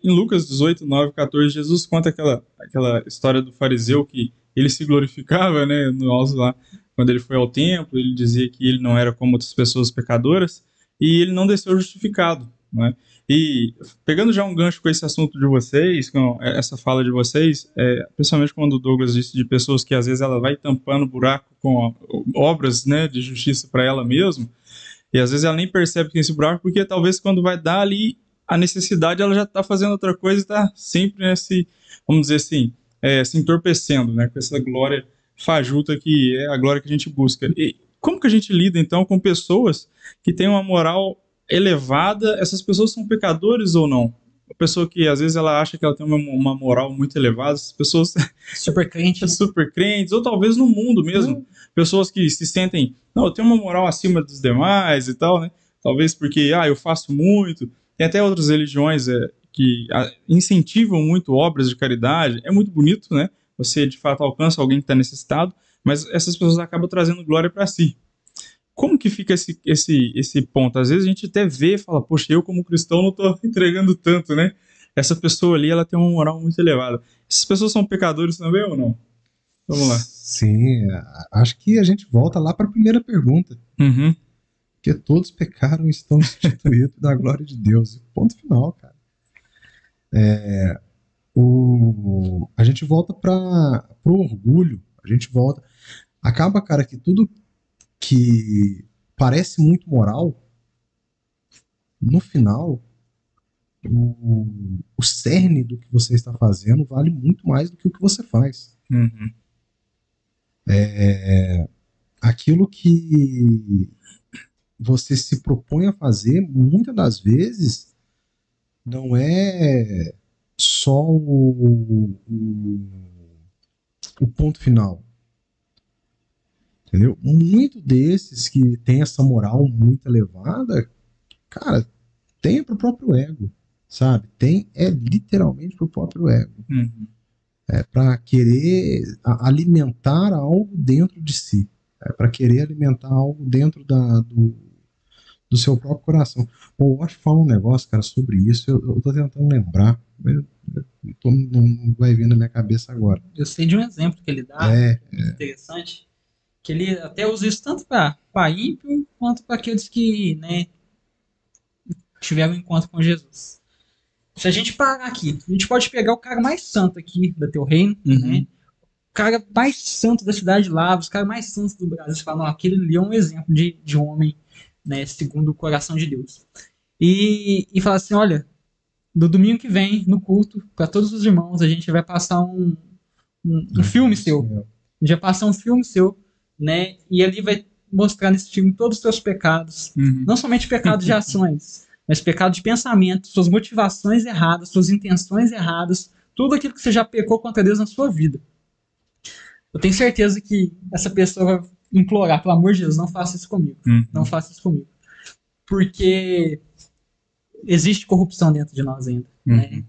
Em Lucas 18, 9, 14, Jesus conta aquela história do fariseu que ele se glorificava, né, no alto lá. Quando ele foi ao templo, ele dizia que ele não era como outras pessoas pecadoras e ele não desceu justificado, né? E pegando já um gancho com esse assunto de vocês, com essa fala de vocês, principalmente quando o Douglas disse de pessoas que às vezes ela vai tampando buraco com obras, né, de justiça para ela mesma, e às vezes ela nem percebe que tem esse buraco, porque talvez quando vai dar ali a necessidade, ela já está fazendo outra coisa e está sempre nesse, vamos dizer assim, se entorpecendo, né, com essa glória fajuta que é a glória que a gente busca. E como que a gente lida, então, com pessoas que têm uma moral elevada? Essas pessoas são pecadores ou não? A pessoa que, às vezes, ela acha que ela tem uma moral muito elevada, essas pessoas... Super crentes. Super crentes, ou talvez no mundo mesmo. Pessoas que se sentem, não, eu tenho uma moral acima dos demais e tal, né? Talvez porque, eu faço muito. Tem até outras religiões que incentivam muito obras de caridade. É muito bonito, né? Você, de fato, alcança alguém que está necessitado, mas essas pessoas acabam trazendo glória para si. Como que fica esse ponto? Às vezes a gente até vê e fala, poxa, eu como cristão não estou entregando tanto, né? Essa pessoa ali, ela tem uma moral muito elevada. Essas pessoas são pecadores também ou não? Vamos lá. Sim, acho que a gente volta lá para a primeira pergunta. Porque todos pecaram e estão destituídos da glória de Deus. Ponto final, cara. A gente volta para o orgulho, a gente volta. Acaba, cara, que tudo que parece muito moral, no final, o cerne do que você está fazendo vale muito mais do que o que você faz. Aquilo que você se propõe a fazer, muitas das vezes, não é só o ponto final. Entendeu? Muito desses que tem essa moral muito elevada, cara, tem pro próprio ego, sabe? É literalmente pro próprio ego. É para querer alimentar algo dentro de si. É para querer alimentar algo dentro do seu próprio coração. Pô, eu acho que fala um negócio, cara, sobre isso. Eu tô tentando lembrar. Não vai vir na minha cabeça agora. Eu sei de um exemplo que ele dá, muito interessante, que ele até usa isso tanto para ímpio quanto para aqueles que, né, tiveram um encontro com Jesus. Se a gente parar aqui, a gente pode pegar o cara mais santo aqui da Teu Reino, né? O cara mais santo da cidade de Lavras, o cara mais santo do Brasil. Você fala, não, aquele ali é um exemplo de homem, né, segundo o coração de Deus. E fala assim, olha, no domingo que vem, no culto, para todos os irmãos, a gente vai passar um filme seu. A gente vai passar um filme seu, né? E ali vai mostrar nesse filme todos os seus pecados. Não somente pecados de ações, mas pecado de pensamento, suas motivações erradas, suas intenções erradas, tudo aquilo que você já pecou contra Deus na sua vida. Eu tenho certeza que essa pessoa vai implorar, pelo amor de Deus, não faça isso comigo. Não faça isso comigo. Porque existe corrupção dentro de nós ainda. Né?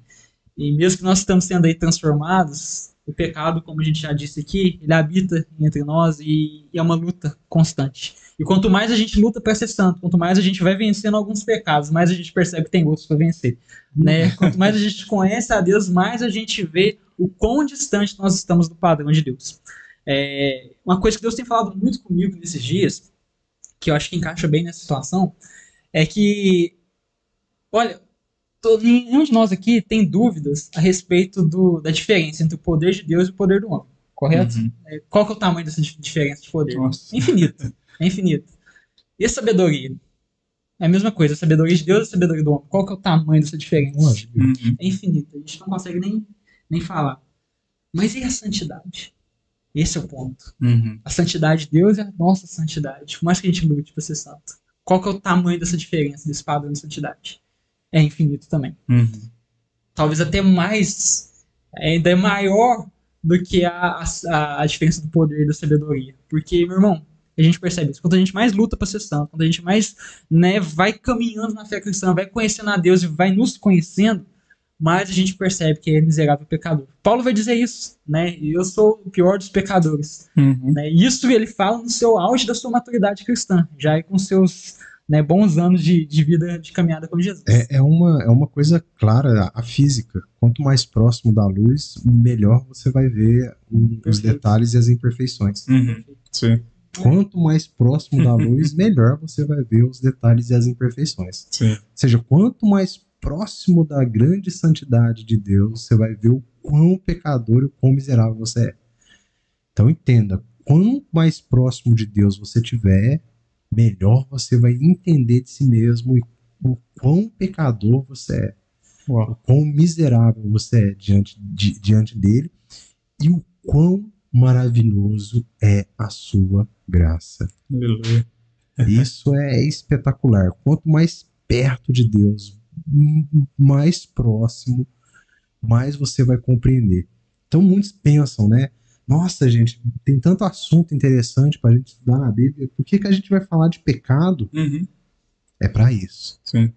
E mesmo que nós estamos sendo aí transformados, o pecado, como a gente já disse aqui, ele habita entre nós e é uma luta constante. E quanto mais a gente luta para ser santo, quanto mais a gente vai vencendo alguns pecados, mais a gente percebe que tem outros para vencer. Né? Quanto mais a gente conhece a Deus, mais a gente vê o quão distante nós estamos do padrão de Deus. Uma coisa que Deus tem falado muito comigo nesses dias, que eu acho que encaixa bem nessa situação, é que, olha, nenhum de nós aqui tem dúvidas a respeito da diferença entre o poder de Deus e o poder do homem, correto? Qual que é o tamanho dessa diferença de poder? Nossa. É infinito. E a sabedoria? É a mesma coisa, a sabedoria de Deus e a sabedoria do homem. Qual que é o tamanho dessa diferença? É infinito, a gente não consegue nem falar. Mas e a santidade? Esse é o ponto. A santidade de Deus é a nossa santidade. Por mais que a gente lute para ser santo. Qual que é o tamanho dessa diferença, desse padrão de santidade? É infinito também. Talvez até mais, ainda é maior do que a diferença do poder e da sabedoria. Porque, meu irmão, a gente percebe isso. Quanto a gente mais luta para ser santo, quando a gente mais, né, vai caminhando na fé cristã, vai conhecendo a Deus e vai nos conhecendo, mais a gente percebe que é miserável pecador. Paulo vai dizer isso, né? Eu sou o pior dos pecadores. Né? Isso ele fala no seu auge da sua maturidade cristã, já com seus, né, bons anos de vida, de caminhada com Jesus. É uma coisa clara, a física. Quanto mais próximo da luz, melhor você vai ver os detalhes e as imperfeições. Sim. Quanto mais próximo da luz, melhor você vai ver os detalhes e as imperfeições. Sim. Ou seja, quanto mais próximo da grande santidade de Deus, você vai ver o quão pecador e o quão miserável você é. Então entenda, quanto mais próximo de Deus você tiver, melhor você vai entender de si mesmo e o quão pecador você é. O quão miserável você é diante dele e o quão maravilhoso é a sua graça. Aleluia. Isso é espetacular. Quanto mais perto de Deus, mais próximo, mais você vai compreender. Então muitos pensam, né? Nossa, gente, tem tanto assunto interessante para a gente estudar na Bíblia. Por que a gente vai falar de pecado? É para isso. Sim.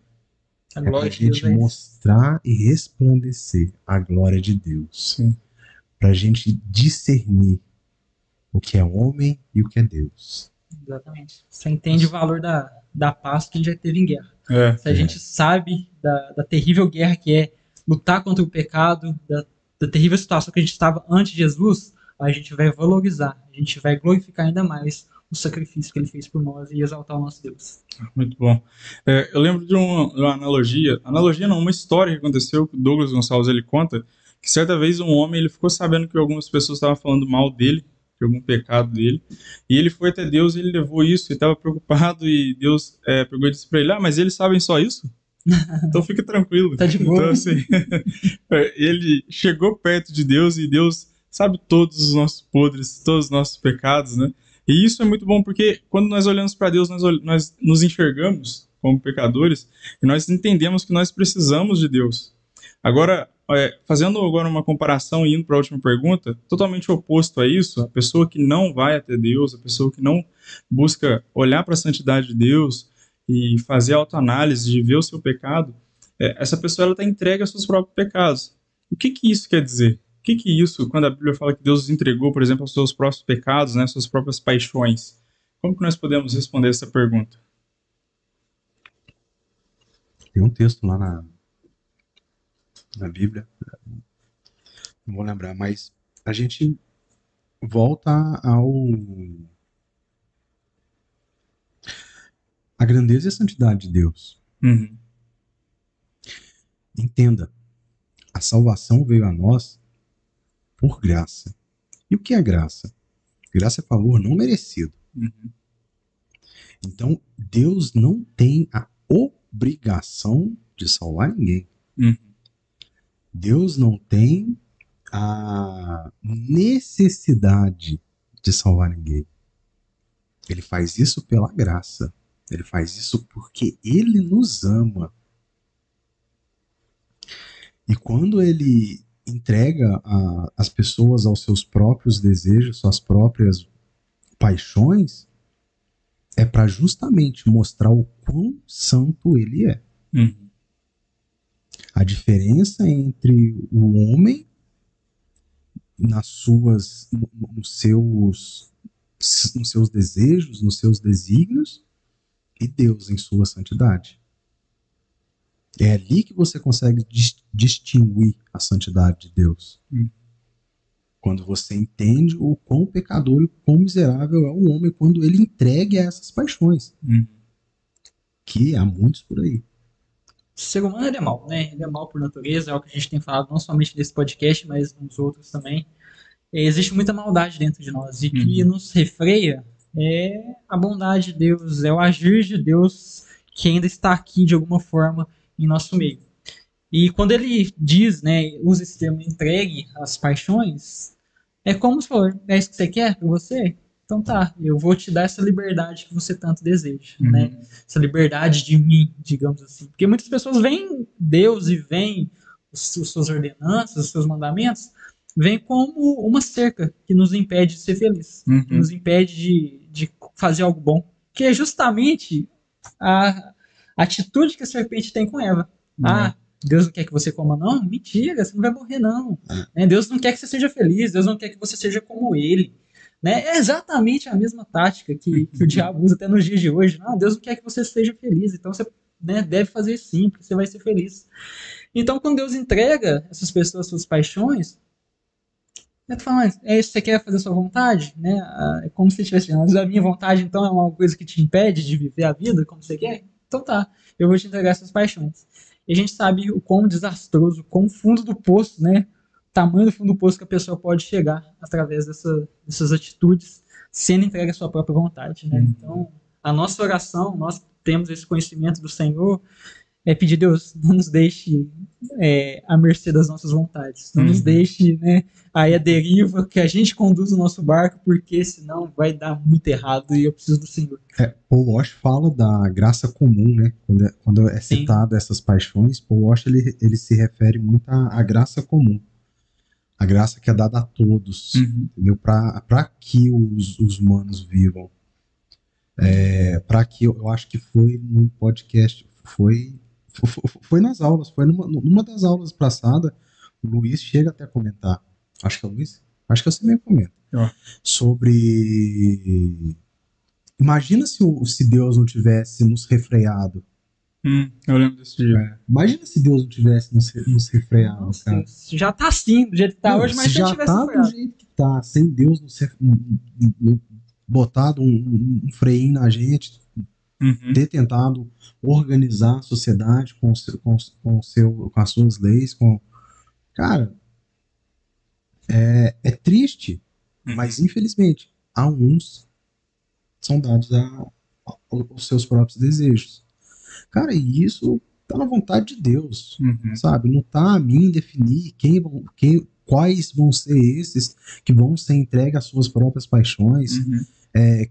É para a gente mostrar e resplandecer a glória de Deus. Para a gente discernir o que é homem e o que é Deus. Exatamente. Você entende o valor da paz que a gente já teve em guerra. Se a gente sabe da terrível guerra que é lutar contra o pecado, da terrível situação que a gente estava antes de Jesus, a gente vai valorizar, a gente vai glorificar ainda mais o sacrifício que ele fez por nós e exaltar o nosso Deus. Muito bom. Eu lembro de uma analogia não, uma história que aconteceu, que o Douglas Gonçalves ele conta, que certa vez um homem ele ficou sabendo que algumas pessoas estavam falando mal dele, de algum pecado dele, e ele foi até Deus e ele levou isso, e estava preocupado, e Deus pegou e disse para ele, mas eles sabem só isso? Então fica tranquilo. Tá de boa. Então, assim, ele chegou perto de Deus e Deus sabe todos os nossos podres, todos os nossos pecados, né? E isso é muito bom porque quando nós olhamos para Deus, nós nos enxergamos como pecadores e nós entendemos que nós precisamos de Deus. Agora, fazendo agora uma comparação e indo para a última pergunta, totalmente oposto a isso, a pessoa que não vai até Deus, a pessoa que não busca olhar para a santidade de Deus e fazer autoanálise de ver o seu pecado, essa pessoa está entregue aos seus próprios pecados. O que isso quer dizer? que isso, quando a Bíblia fala que Deus os entregou, por exemplo, aos seus próprios pecados, né, às suas próprias paixões, como que nós podemos responder essa pergunta? Tem um texto lá na Bíblia, não vou lembrar, mas a gente volta a grandeza e a santidade de Deus. Uhum. Entenda, a salvação veio a nós por graça. E o que é graça? Graça é favor não merecido. Uhum. Então, Deus não tem a obrigação de salvar ninguém. Uhum. Deus não tem a necessidade de salvar ninguém. Ele faz isso pela graça. Ele faz isso porque Ele nos ama. E quando Ele entrega as pessoas aos seus próprios desejos, suas próprias paixões, é para justamente mostrar o quão santo Ele é. Uhum. A diferença entre o homem nos seus desejos, nos seus desígnios, e Deus em sua santidade. É ali que você consegue distinguir a santidade de Deus. Quando você entende o quão pecador e o quão miserável é o homem quando ele entregue a essas paixões. Que há muitos por aí. O ser humano ele é mau, né? Ele é mau por natureza, é algo que a gente tem falado não somente nesse podcast, mas nos outros também. Existe muita maldade dentro de nós, e o que nos refreia é a bondade de Deus, é o agir de Deus que ainda está aqui de alguma forma em nosso meio. E quando ele diz, né, usa esse termo entregue às paixões, é como se for, é isso que você quer para você? Então tá, eu vou te dar essa liberdade que você tanto deseja, né? Essa liberdade de mim, digamos assim. Porque muitas pessoas veem Deus e veem as suas ordenanças, os seus mandamentos, vem como uma cerca que nos impede de ser feliz, que nos impede de fazer algo bom, que é justamente a atitude que a serpente tem com Eva. Deus não quer que você coma, não? Mentira, você não vai morrer, não. Né? Deus não quer que você seja feliz, Deus não quer que você seja como Ele. Né? É exatamente a mesma tática que o diabo usa até nos dias de hoje. Não, Deus não quer que você seja feliz, então você, né, deve fazer sim, porque você vai ser feliz. Então, quando Deus entrega essas pessoas suas paixões, tu fala, mas é isso que você quer fazer a sua vontade? Né? É como se estivesse dizendo, a minha vontade então é uma coisa que te impede de viver a vida como você quer? Então tá, eu vou te entregar essas paixões. E a gente sabe o quão desastroso, o quão fundo do poço, né? O tamanho do fundo do poço que a pessoa pode chegar através dessas atitudes, sendo entregue à sua própria vontade. Né? Então, a nossa oração, nós temos esse conhecimento do Senhor, é pedir, Deus, não nos deixe à mercê das nossas vontades. Não nos deixe, né, aí a deriva, que a gente conduz o nosso barco, porque senão vai dar muito errado e eu preciso do Senhor. Paul Walsh fala da graça comum, né? Quando é citado essas paixões, Paul Walsh ele se refere muito à graça comum. A graça que é dada a todos, entendeu? Para que os humanos vivam. Para que, eu acho que foi num podcast, foi nas aulas, foi numa das aulas passadas, o Luiz chega até a comentar, acho que é o Luiz, acho que você mesmo comenta, sobre, imagina se Deus não tivesse nos refreado. Eu lembro desse dia. Imagina se Deus não tivesse nos refreado. Nossa, cara. já tá assim, do jeito que tá hoje, mas se já tivesse tá refreado. do jeito que tá, sem Deus botado um freinho na gente, ter tentado organizar a sociedade com as suas leis, cara, é triste, mas infelizmente há uns que são dados aos seus próprios desejos, cara, e isso tá na vontade de Deus, sabe? Não tá a mim definir quais vão ser esses que vão ser entregues às suas próprias paixões,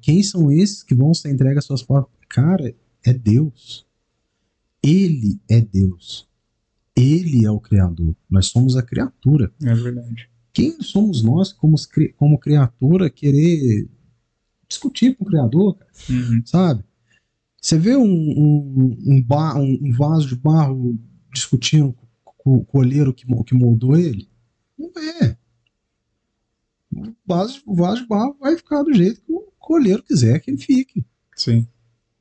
quem são esses que vão ser entregues às suas próprias, cara, é Deus. Ele é Deus. Ele é o Criador. Nós somos a criatura. É verdade. Quem somos nós, como criatura, querer discutir com o Criador, cara? Sabe? Você vê um vaso de barro discutindo com o olheiro que moldou ele? Não é. O vaso de barro vai ficar do jeito que o colheiro quiser que ele fique. Sim.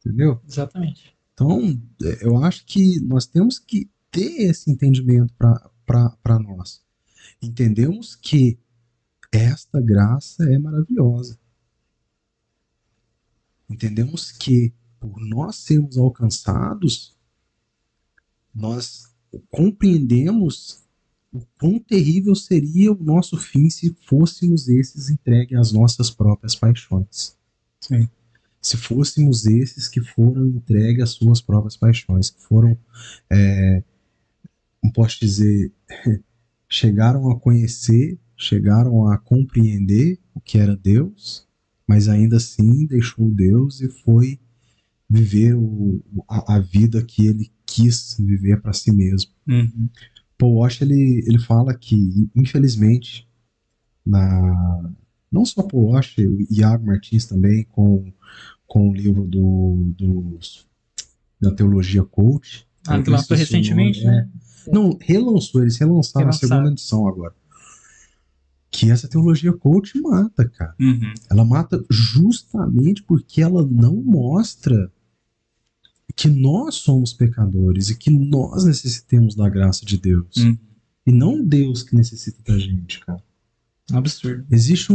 Entendeu? Exatamente. Então, eu acho que nós temos que ter esse entendimento para nós. Entendemos que esta graça é maravilhosa. Entendemos que, por nós sermos alcançados, nós compreendemos o quão terrível seria o nosso fim se fôssemos esses entregues às nossas próprias paixões. Sim. Se fôssemos esses que foram entregues às suas próprias paixões, que foram, não posso dizer, chegaram a conhecer, chegaram a compreender o que era Deus, mas ainda assim deixou Deus e foi viver a vida que ele quis viver para si mesmo. Uhum. Paul Washer, ele fala que, infelizmente, não só Paul Washer, o Iago Martins também, com o livro da Teologia Coach. Que lançou recentemente, né? Não, eles relançaram a segunda edição agora. Que essa teologia coach mata, cara. Uhum. Ela mata justamente porque ela não mostra que nós somos pecadores e que nós necessitamos da graça de Deus. E não Deus que necessita da gente, cara. Absurdo. Existe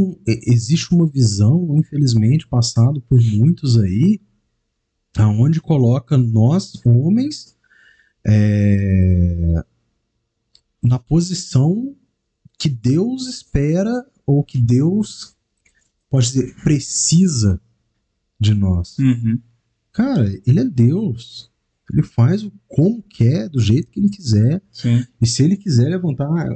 uma visão, infelizmente, passada por muitos aí, aonde coloca nós, homens, na posição que Deus espera ou que Deus, pode dizer, precisa de nós. Uhum. Cara, ele é Deus. Ele faz como quer, do jeito que ele quiser. Sim. E se ele quiser levantar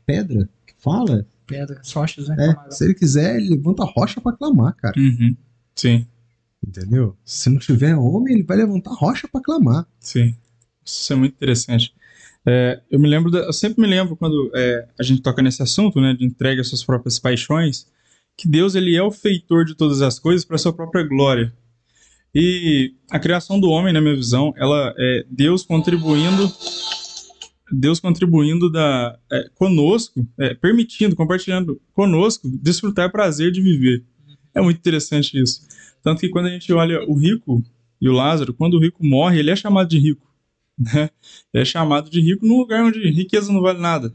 pedra, que fala? Pedra, rochas, né? Se ele quiser, ele levanta a rocha para clamar, cara. Uhum. Sim. Entendeu? Se não tiver homem, ele vai levantar rocha para clamar. Sim. Isso é muito interessante. Eu sempre me lembro quando a gente toca nesse assunto, né, de entrega às suas próprias paixões, que Deus, ele é o feitor de todas as coisas para sua própria glória. E a criação do homem, na minha visão, ela é Deus contribuindo conosco, permitindo, compartilhando conosco, desfrutar prazer de viver. É muito interessante isso. Tanto que quando a gente olha o rico e o Lázaro, quando o rico morre, ele é chamado de rico. Né? Ele é chamado de rico num lugar onde riqueza não vale nada.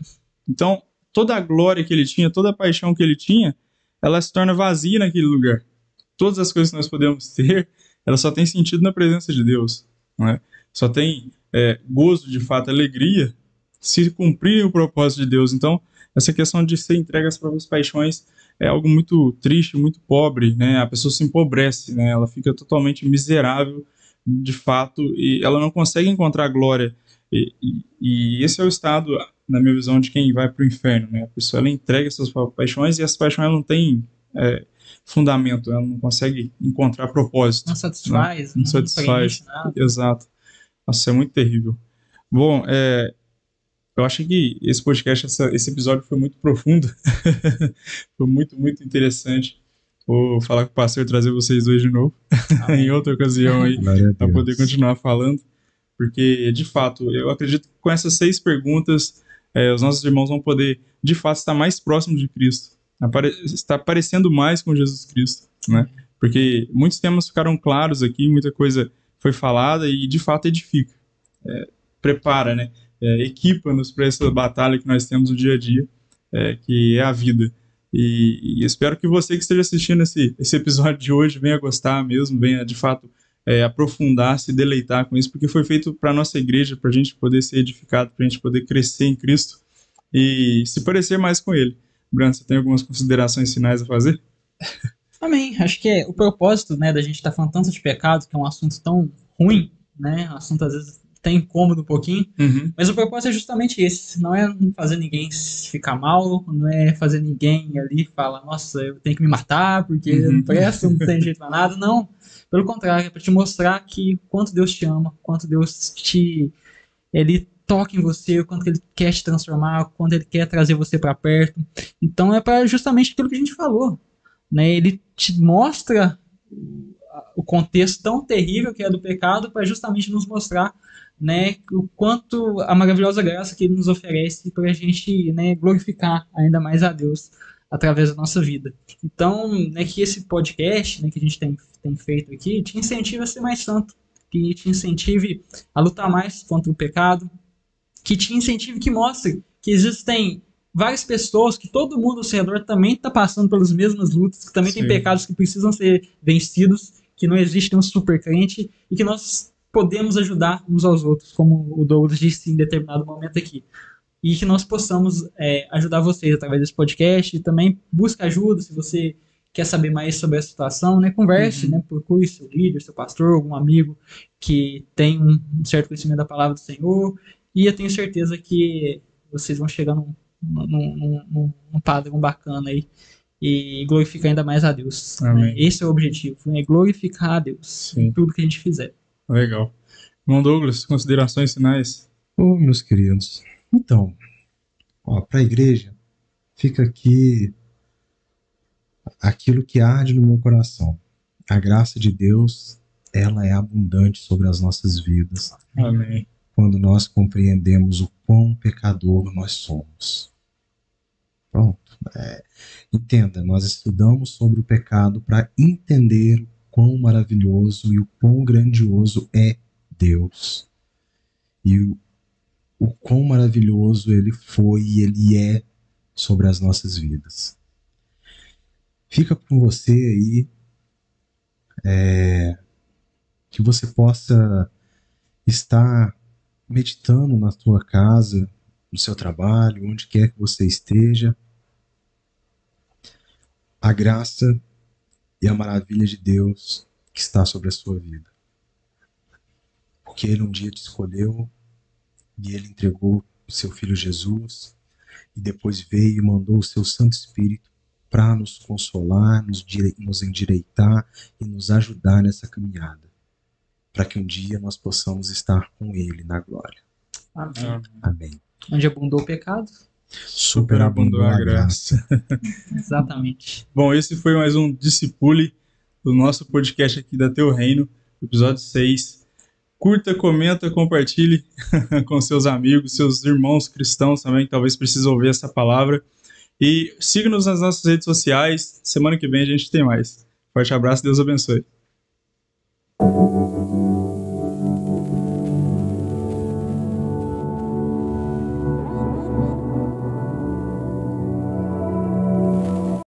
Então, toda a glória que ele tinha, toda a paixão que ele tinha, ela se torna vazia naquele lugar. Todas as coisas que nós podemos ter, ela só tem sentido na presença de Deus. Não é? Só tem gozo, de fato, alegria, se cumprir o propósito de Deus. Então, essa questão de ser entregue às próprias paixões é algo muito triste, muito pobre, né? A pessoa se empobrece, né? Ela fica totalmente miserável, de fato, e ela não consegue encontrar glória. E esse é o estado, na minha visão, de quem vai para o inferno, né? A pessoa, ela entrega essas paixões e essas paixões não têm fundamento, ela não consegue encontrar propósito. Não satisfaz, não satisfaz. Nada. Exato. Nossa, é muito terrível. Bom, eu acho que esse podcast, esse episódio foi muito profundo. Foi muito, muito interessante. Vou falar com o pastor, trazer vocês dois de novo em outra ocasião aí, para poder continuar falando. Porque, de fato, eu acredito que com essas 6 perguntas, os nossos irmãos vão poder, de fato, estar mais próximos de Cristo. Estar parecendo mais com Jesus Cristo, né? Porque muitos temas ficaram claros aqui, muita coisa foi falada e, de fato, edifica. Prepara, né? Equipa-nos para essa batalha que nós temos no dia a dia, que é a vida. E espero que você que esteja assistindo esse episódio de hoje venha gostar mesmo, venha, de fato, aprofundar, se deleitar com isso, porque foi feito para a nossa igreja, para a gente poder ser edificado, para a gente poder crescer em Cristo e se parecer mais com Ele. Brando, você tem algumas considerações finais a fazer? Amém. Acho que o propósito, né, da gente estar falando tanto de pecado, que é um assunto tão ruim, né, um assunto às vezes até incômodo um pouquinho, mas o propósito é justamente esse, não é fazer ninguém ficar mal, não é fazer ninguém ali falar, nossa, eu tenho que me matar porque eu não presto, não tem jeito pra nada, não. Pelo contrário, é para te mostrar que quanto Deus te ama, quanto Deus ele toca em você, o quanto ele quer te transformar, o quanto ele quer trazer você para perto. Então é para justamente aquilo que a gente falou, né? Ele te mostra o contexto tão terrível que é do pecado para justamente nos mostrar né, o quanto a maravilhosa graça que ele nos oferece para a gente, né, glorificar ainda mais a Deus através da nossa vida. Então, né, que esse podcast, né, que a gente tem feito aqui te incentive a ser mais santo, que te incentive a lutar mais contra o pecado, que te incentive, que mostre que existem várias pessoas, que todo mundo ao seu redor também está passando pelas mesmas lutas, que também tem pecados que precisam ser vencidos, que não existe um super crente e que nós podemos ajudar uns aos outros, como o Douglas disse em determinado momento aqui. E que nós possamos ajudar vocês através desse podcast e também busque ajuda se você quer saber mais sobre essa situação, né? Converse, né? Procure seu líder, seu pastor, algum amigo que tem um certo conhecimento da palavra do Senhor, e eu tenho certeza que vocês vão chegar num padrão bacana aí e glorificar ainda mais a Deus. Né? Esse é o objetivo, é glorificar a Deus em tudo que a gente fizer. Legal. Irmão Douglas, considerações finais? Meus queridos, então, para a igreja, fica aqui aquilo que arde no meu coração. A graça de Deus, ela é abundante sobre as nossas vidas. Amém. Quando nós compreendemos o quão pecador nós somos. Pronto. Entenda, nós estudamos sobre o pecado para entender o quão maravilhoso e o quão grandioso é Deus. E o quão maravilhoso Ele foi e Ele é sobre as nossas vidas. Fica com você aí que você possa estar meditando na sua casa, no seu trabalho, onde quer que você esteja, a graça e a maravilha de Deus que está sobre a sua vida. Porque Ele um dia te escolheu e Ele entregou o seu Filho Jesus e depois veio e mandou o seu Santo Espírito para nos consolar, nos endireitar e nos ajudar nessa caminhada, para que um dia nós possamos estar com Ele na glória. Amém. Amém. Onde abundou o pecado, superabundou a graça. Exatamente. Bom, esse foi mais um Discipule do nosso podcast aqui da Teu Reino, episódio 6. Curta, comenta, compartilhe com seus amigos, seus irmãos cristãos também, que talvez precisam ouvir essa palavra. E siga-nos nas nossas redes sociais. Semana que vem a gente tem mais. Forte abraço, Deus abençoe.